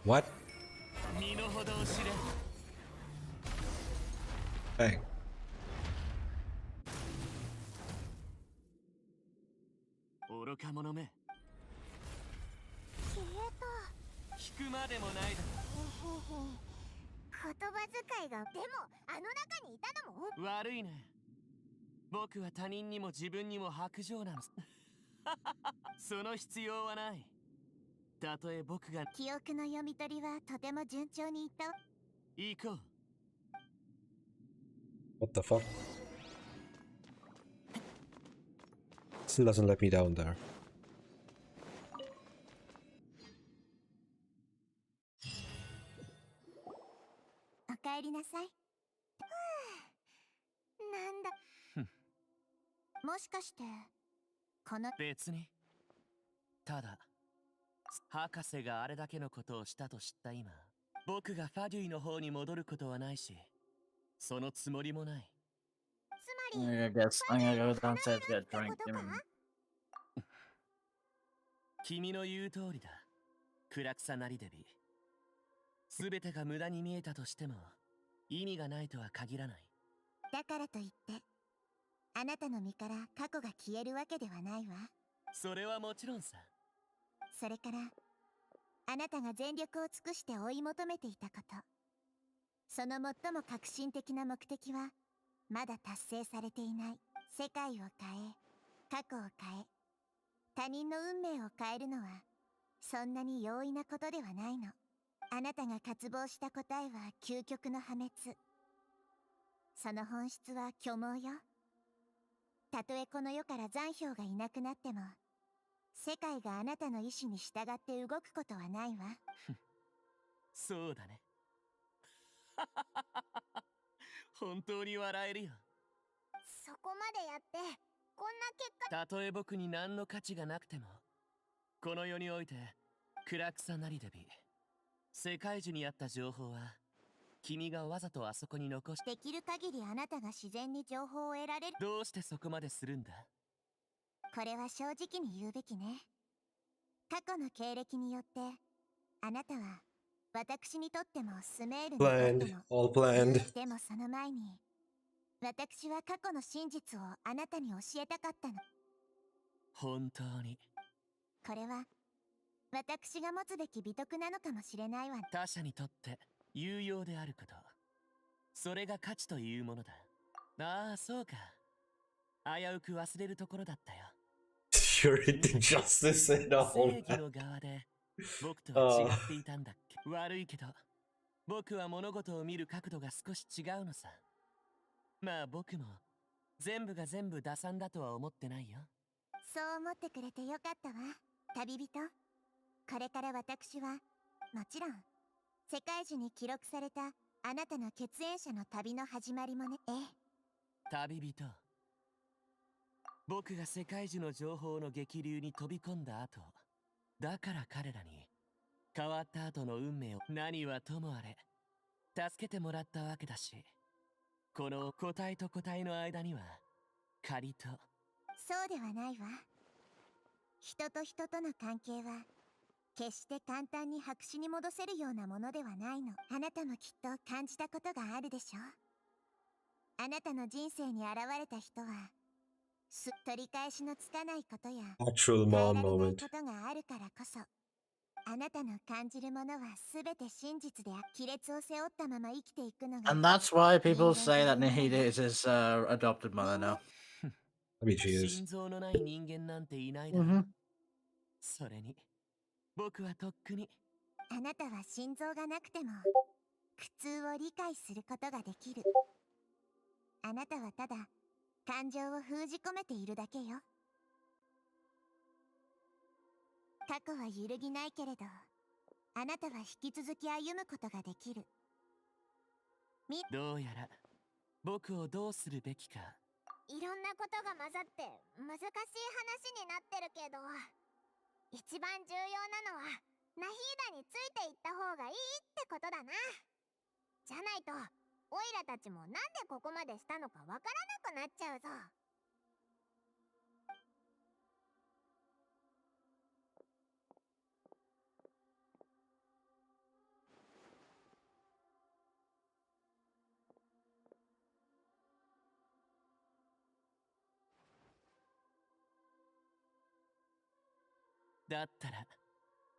What? Dang. What the fuck? Still doesn't let me down there. I'm gonna go downstairs to get a drink. Give me a minute. 君の言う通りだ。暗くさなりデビ。すべてが無駄に見えたとしても意味がないとは限らない。だからといってあなたの身から過去が消えるわけではないわ。それはもちろんさ。それからあなたが全力を尽くして追い求めていたこと、その最も革新的な目的はまだ達成されていない。世界を変え、過去を変え、他人の運命を変えるのはそんなに容易なことではないの。あなたが渇望した答えは究極の破滅。その本質は虚妄よ。たとえこの世から残氷がいなくなっても、世界があなたの意志に従って動くことはないわ。そうだね。本当に笑えるよ。そこまでやってこんな結果。たとえ僕に何の価値がなくても、この世において暗くさなりデビ、世界中にあった情報は君がわざとあそこに残し、できる限りあなたが自然に情報を得られる。どうしてそこまでするんだ？これは正直に言うべきね。過去の経歴によってあなたは私にとってもスメールにとって Planned, も all planned. でもその前に私は過去の真実をあなたに教えたかったの。本当に。これは私が持つべき美徳なのかもしれないわ。他者にとって有用であること、それが価値というものだ。ああ、そうか。危うく忘れるところだったよ。You're into justice and all 正義 that. の側で僕とは違っていたんだっけ。悪いけど僕は物事を見る角度が少し違うのさ。まあ僕も全部が全部打算だとは思ってないよ。そう思ってくれてよかったわ、旅人。これから私はもちろん世界中に記録されたあなたの血縁者の旅の始まりもね。ええ、旅人。僕が世界中の情報の激流に飛び込んだ後、だから彼らに変わった後の運命を何はともあれ助けてもらったわけだし、この個体と個体の間には仮と。そうではないわ。人と人との関係は決して簡単に白紙に戻せるようなものではないの。あなたもきっと感じたことがあるでしょ。あなたの人生に現れた人は取り返しのつかないことや Actual 変え mom られない moment. ことがあるからこそ、あなたの感じるものは全て真実で亀裂を背負ったまま生きていくのが。 And that's why people say that Nahida is his adopted mother now. I mean, she is. 心臓のない人間なんていないだろう。Mhm. それに僕はとっくに。あなたは心臓がなくても苦痛を理解することができる。あなたはただ感情を封じ込めているだけよ。過去は揺るぎないけれど、あなたは引き続き歩むことができる。どうやら僕をどうするべきか。いろんなことが混ざって難しい話になってるけど、一番重要なのはナヒーダについていった方がいいってことだな。じゃないとオイラたちもなんでここまでしたのかわからなくなっちゃうぞ。だったら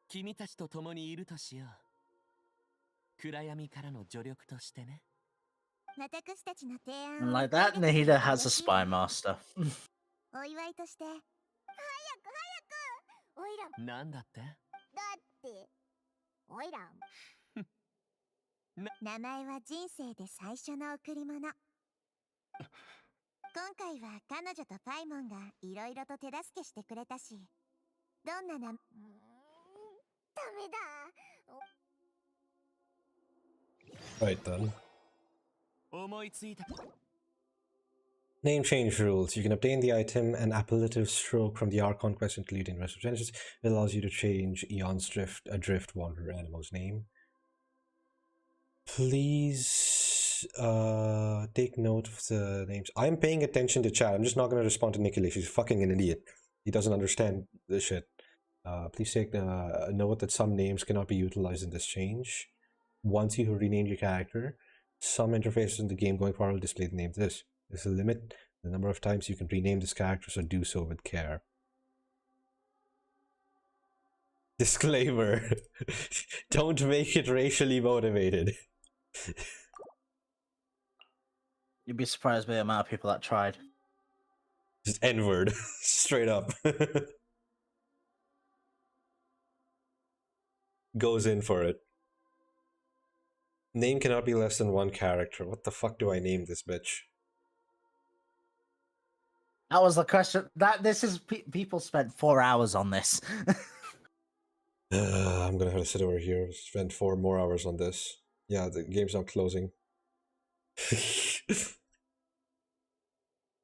君たちと共にいるとしよう。暗闇からの助力としてね。私たちの提案 And を like that, Nahida has a spy master. お祝いとして。早くオイラ。なんだって？だってオイラ名前は人生で最初の贈り物。今回は彼女とパイモンがいろいろと手助けしてくれたし、どんなダメだ。 Right then. 思いついた。 Name change rules. You can obtain the item and appellative stroke from the Archon quest including Rest of Genesis. It allows you to change Eon's Drift Wanderer Animo's name. Please take note of the names. I'm paying attention to chat. I'm just not going to respond to Nikki. She's fucking an idiot. He doesn't understand this shit. Please take note that some names cannot be utilized in this change. Once you have renamed your character, some interfaces in the game going forward will display the name this. This will limit the number of times you can rename this character, so do so with care. Disclaimer. Don't make it racially motivated. You'd be surprised by the amount of people that tried. Just N-word. Straight up. Goes in for it. Name cannot be less than one character. What the fuck do I name this bitch? That was the question. This is people spent 4 hours on this. I'm gonna have to sit over here. Spend 4 more hours on this. Yeah, the game's not closing.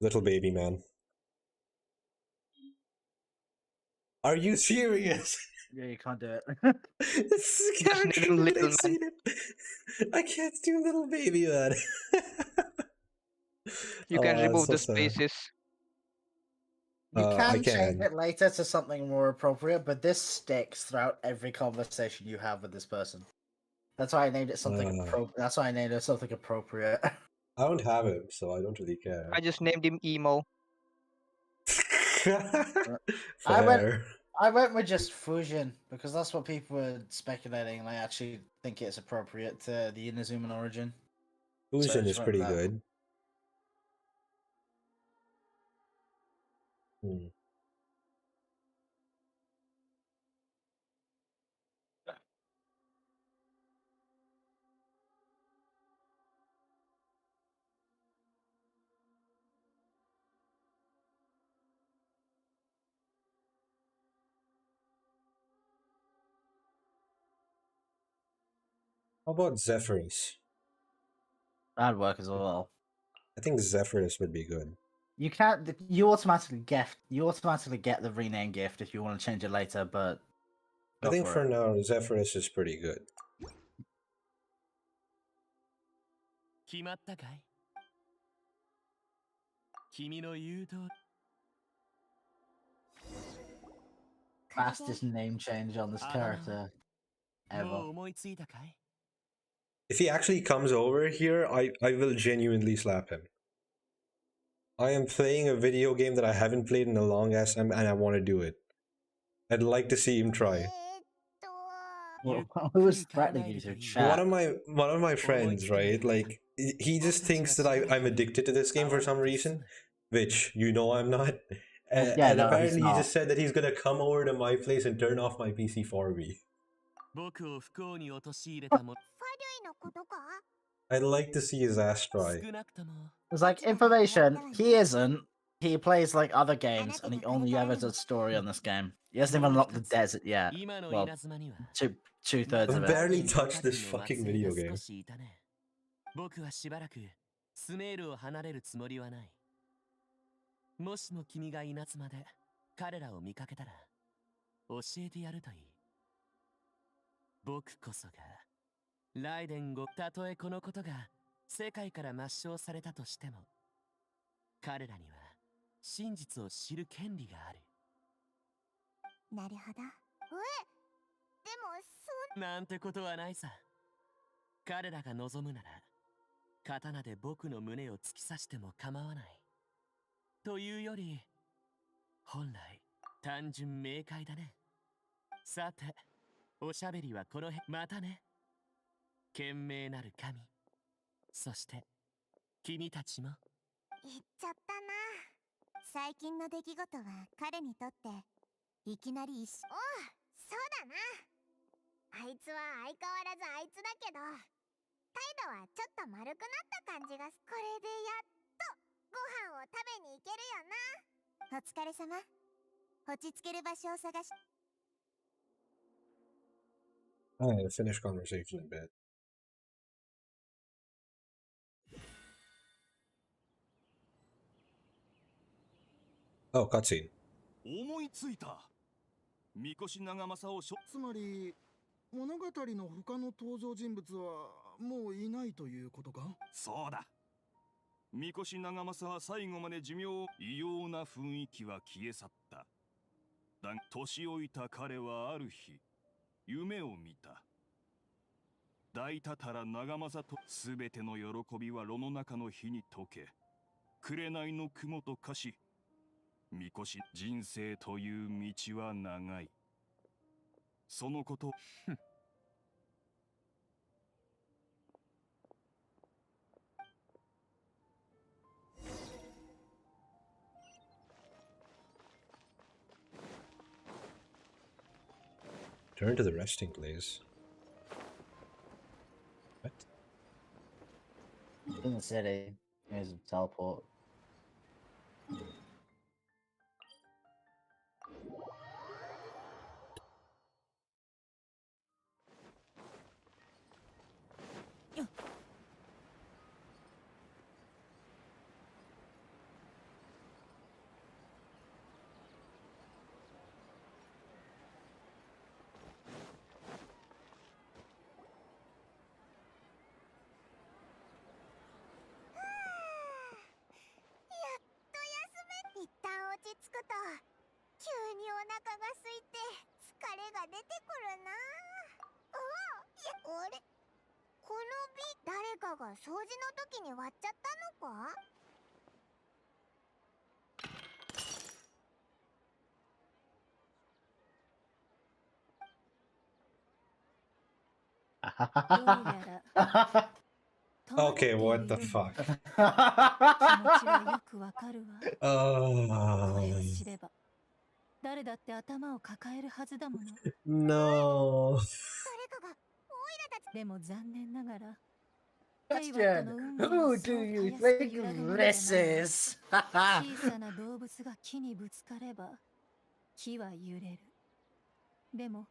Little baby man. Are you serious? Yeah, you can't do it. It's Just character name him that Little I've Man. seen it. I can't do little baby, man. You can It's remove so the sad. spaces. You I can change can. it later to something more appropriate, but this sticks throughout every conversation you have with this person. That's why I named it something. That's why I named it something appropriate. I don't have him, so I don't really care. I just named him Emo. Fair. I went with just Fusion because that's what people were speculating, and I actually think it's appropriate to the Inazuman origin. Fusion is pretty good. How about Zephyrus? That'd work as well. I think Zephyrus would be good. You can't. You automatically get the rename gift if you want to change it later, but I think for now Zephyrus is pretty good. 決まったかい君の言う通り fastest name change on this character ever. もう思いついたかい If he actually comes over here, I will genuinely slap him. I am playing a video game that I haven't played in a long ass time, and I want to do it. I'd like to see him try. Who is threatening you to chat? One of my friends, right? Like he just thinks that I'm addicted to this game for some reason, which you know I'm not. Yeah, and no, apparently he's he not. just said that he's gonna come over to my place and turn off my PC for me. 僕を不幸に陥れたも I'd like to see his ass try. 少なくとも It's like information. He isn't. He plays like other games, and he only ever does story on this game. He hasn't even unlocked the desert yet. Well, two-thirds of I've it. barely touched this fucking video game. 僕はしばらくスメールを離れるつもりはない。もしも君が稲妻で彼らを見かけたら教えてやるといい。僕こそがライデンゴ、たとえこのことが世界から抹消されたとしても、彼らには真実を知る権利がある。なるほど。でもなんてことはないさ。彼らが望むなら、刀で僕の胸を突き刺しても構わない。というより、本来、単純明快だね。さて、おしゃべりはこの辺、またね。賢明なる神。そして、君たちも。言っちゃったな。最近の出来事は彼にとっていきなりそうだな。あいつは相変わらずあいつだけど、態度はちょっと丸くなった感じがこれでやっとご飯を食べに行けるよな。お疲れ様。落ち着ける場所を探し。I'm gonna finish conversation in a bit. Oh, cutscene. 思いついた。三越長政をつまり物語の他の登場人物はもういないということか？そうだ。三越長政は最後まで寿命、異様な雰囲気は消え去った。だが年老いた彼はある日、夢を見た。大多々長政と全ての喜びは炉の中の火に溶け、紅の雲と化し、三越人生という道は長い。そのこと。Turn to the resting place. What? In the city. Here's a teleport. 着くと急にお腹が空いて疲れが出てくるな。あれ、この瓶誰かが掃除の時に割っちゃったのか？Okay, what the fuck? 誰だって頭を抱えるはずだもの。No. でも残念ながら、 Question: Who do you think this is? 小さな動物が木にぶつかれば木は揺れる。でも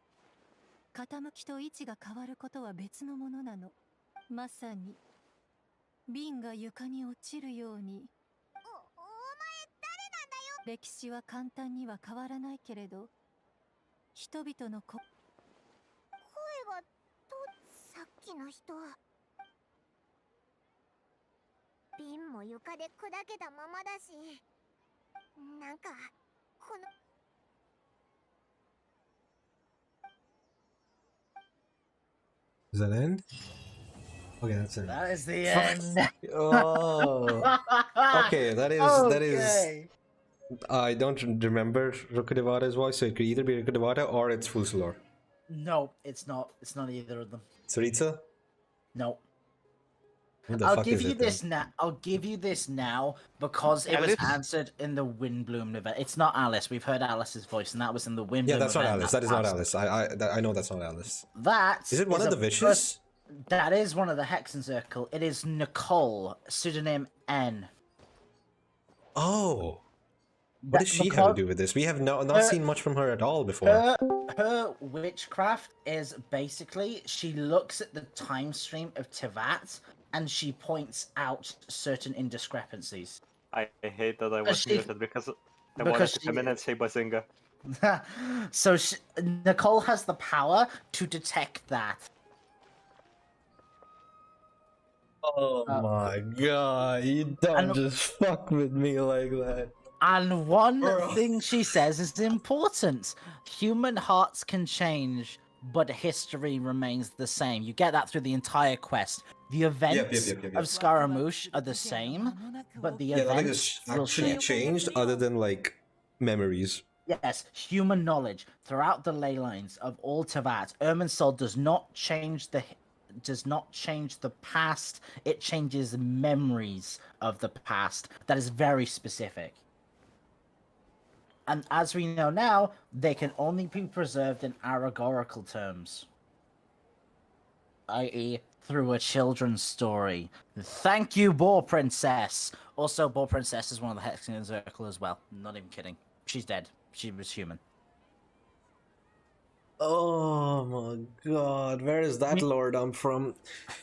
傾きと位置が変わることは別のものなの。まさに瓶が床に落ちるように。歴史は簡単には変わらないけれど、人々の声がさっきの人。瓶も床で砕けたままだし、なんかこの。Is that end? Okay, that's it. That is the end. Oh. Okay, that is. I don't remember Rukudevada's voice, so it could either be Rukudevada or it's Fulsalor. No, it's not. It's not either of them. Saritsa? No. Who the I'll fuck give is you it then? this now. I'll give you this now because it was answered in the Windbloom event. It's not Alice. We've heard Alice's voice, and that was in the Windbloom. Yeah, that's not event Alice. That is not Alice. I know that's not Alice. That is it one of the Vicious? That is one of the Hexencircle. It is Nicole, pseudonym N. Oh. What does she have to do with this? We have not seen much from her at all before. Her witchcraft is basically she looks at the time stream of Tevat and she points out certain indiscrepancies. I hate that I was muted because I wanted to come in and say Bazinga. So Nicole has the power to detect that. Oh my god, you don't just fuck with me like that. And one thing she says is important. Human hearts can change, but history remains the same. You get that through the entire quest. The events of Scaramouche are the same, but the events nothing has actually changed other than like memories. Yes, human knowledge throughout the ley lines of all Tevat. Irminsul does not change the past. It changes memories of the past. That is very specific. And as we know now, they can only be preserved in allegorical terms, i.e. through a children's story. Thank you, Boar Princess. Also, Boar Princess is one of the Hexencircle as well. Not even kidding. She's dead. She was human. Oh my god, where is that lore dump from?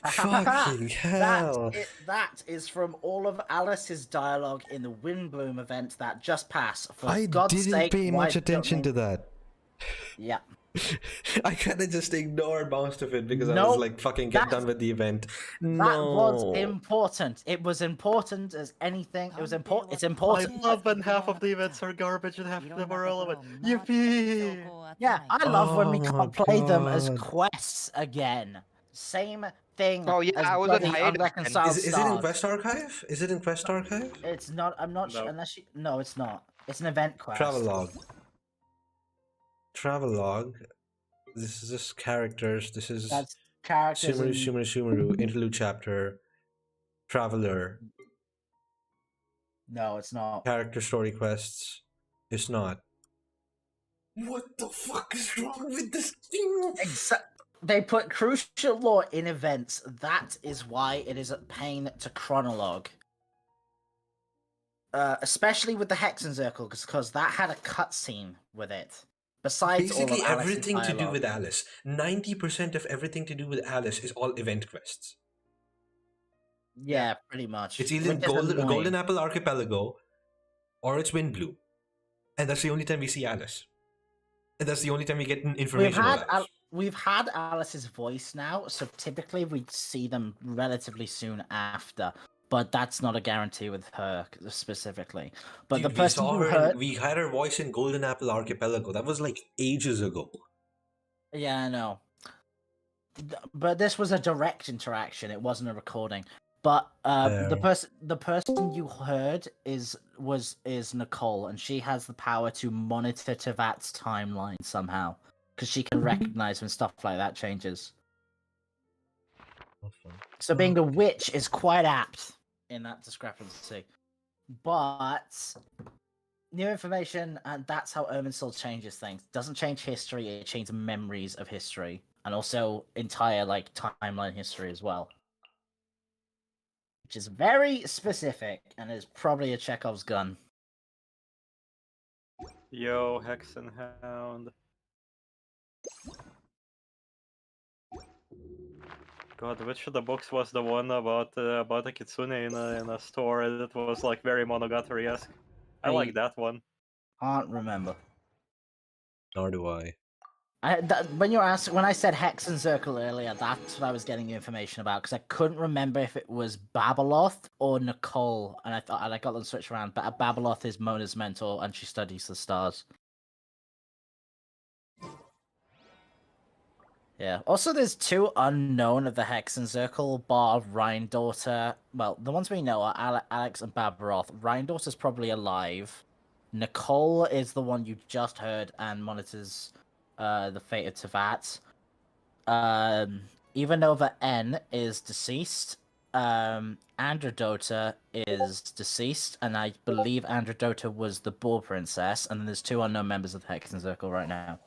Fucking hell. That is from all of Alice's dialogue in the Windbloom event that just passed. For I God's didn't sake, pay much attention to that. Yeah. I kinda just ignored most of it because I was like, fucking get done with the event. That was important. It was important as anything. It was important. It's important. I love when half of the events are garbage and half of them are relevant. Yippee! Yeah, I love when we can't play them as quests again. Same thing. Oh yeah, I was on Unreconciled Is it in Quest Archive? Is it in Quest Archive? It's not. I'm not sure unless you. No, it's not. It's an event quest. Travelogue. This is just characters. This is that's characters. Sumeru, interlude chapter, Traveler. No, it's not. Character story quests. It's not. What the fuck is wrong with this thing? They put crucial lore in events. That is why it is a pain to chronologue. Especially with the Hexencircle, because that had a cutscene with it. Besides basically all of everything Alice's to do with Alice. 90% of everything to do with Alice is all event quests. Yeah, pretty much. It's either Golden Apple Archipelago or it's Windbloom. And that's the only time we see Alice. And that's the only time we get information about Alice. We've had Alice's voice now, so typically we'd see them relatively soon after. but that's not a guarantee with her specifically. But Dude, the person you heard, we had her voice in Golden Apple Archipelago. That was like ages ago. yeah, I know. But this was a direct interaction. It wasn't a recording. But the person you heard is Nicole, and she has the power to monitor Tevat's timeline somehow, because she can recognize when stuff like that changes. So being the witch is quite apt in that discrepancy. But new information, and that's how Irminsul changes things. Doesn't change history; it changes memories of history, and also entire like timeline history as well, which is very specific and is probably a Chekhov's gun. Yo, Hexenhound. God, which of the books was the one about a kitsune in a store that was like very Monogatari-esque? I like that one. Can't remember. Nor do I. When I said Hex and Circle earlier, that's what I was getting the information about, because I couldn't remember if it was Babeloth or Nicole, and I got them switched around. But Babeloth is Mona's mentor, and she studies the stars. Yeah. Also, there's two unknown of the Hexen Circle, bar Rhine-daughter. Well, the ones we know are Alex and Babeloth. Rhine-daughter's probably alive. Nicole is the one you just heard and monitors the fate of Tevat. Ivanova N is deceased. Androdota is deceased, and I believe Androdota was the Boar Princess, and then there's two unknown members of the Hexen Circle right now.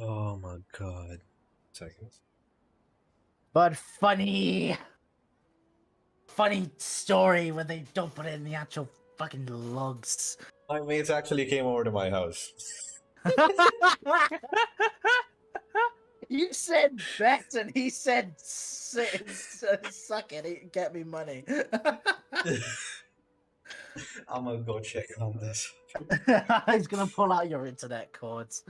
Oh my god. Seconds. But funny story when they don't put it in the actual fucking logs. My mates actually came over to my house. You said bet, and he said suck it, get me money. I'm gonna go check on this. He's gonna pull out your internet cords.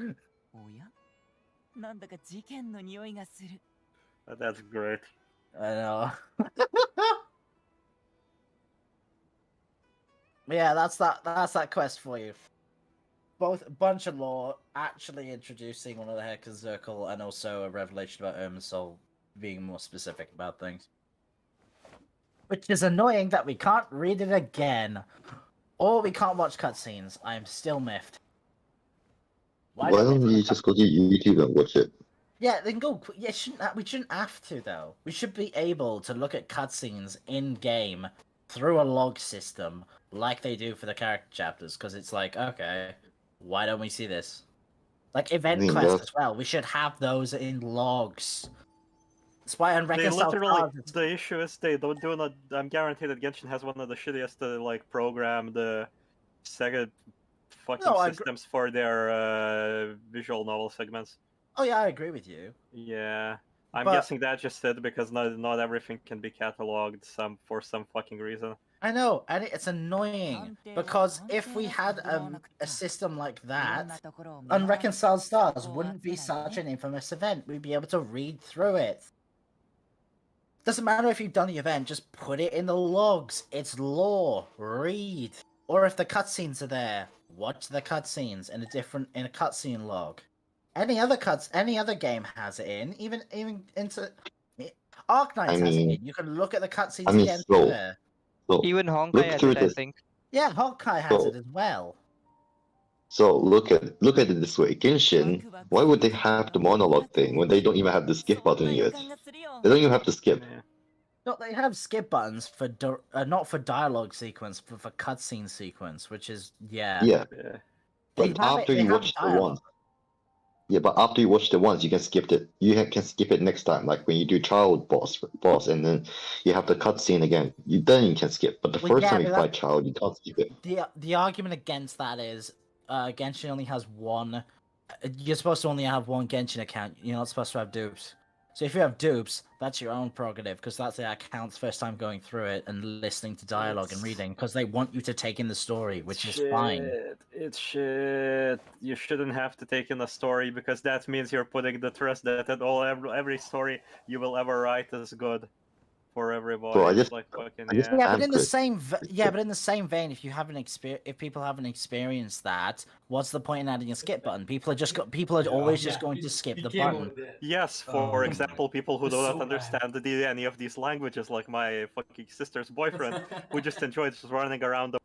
That's great. I know. Yeah, that's that quest for you. Both a bunch of lore, actually introducing one of the Hexen Circle, and also a revelation about Irminsul being more specific about things. Which is annoying that we can't read it again. Or we can't watch cutscenes. I am still miffed. Why don't you just go to YouTube and watch it? Yeah, then go. Yeah, we shouldn't have to though. We should be able to look at cutscenes in game through a log system, like they do for the character chapters. Because it's like, okay, why don't we see this? Like event quests as well. We should have those in logs. That's why unreconciled the issue is they don't do not. I'm guaranteed that Genshin has one of the shittiest like programmed Sega fucking systems for their visual novel segments. Oh yeah, I agree with you. Yeah, I'm guessing that just it because not everything can be cataloged for some fucking reason. I know, and it's annoying because if we had a system like that, Unreconciled Stars wouldn't be such an infamous event. We'd be able to read through it. Doesn't matter if you've done the event, just put it in the logs. It's lore. Read. Or if the cutscenes are there, watch the cutscenes in a cutscene log. Any other game has it in. Even into Arknights has it in. You can look at the cutscenes again through there. Even Honkai has it, I think. Yeah, Honkai has it as well. So look at it this way. Genshin, why would they have the monologue thing when they don't even have the skip button yet? They don't even have to skip. No, they have skip buttons for not for dialogue sequence, but for cutscene sequence, which is Yeah. But after you watch the once. Yeah, but after you watch it once, you can skip it. You can skip it next time, like when you do child boss, and then you have the cutscene again. Then you can skip. But the first time you fight child, you can't skip it. The argument against that is, Genshin only has one. You're supposed to only have one Genshin account. You're not supposed to have dupes. So if you have dupes, that's your own prerogative, because that's the account's first time going through it and listening to dialogue and reading, because they want you to take in the story, which is fine. It's shit. You shouldn't have to take in a story, because that means you're putting the trust that every story you will ever write is good. for everybody. Bro, I It's just- like fucking I just- yeah. Yeah, but in the Chris. same but in the same vein, if you haven't if people haven't experienced that, what's the point in adding a skip button? People are always just going to skip the button. Yes, for example, people who do not understand any of these languages, like my fucking sister's boyfriend, who just enjoys just running around.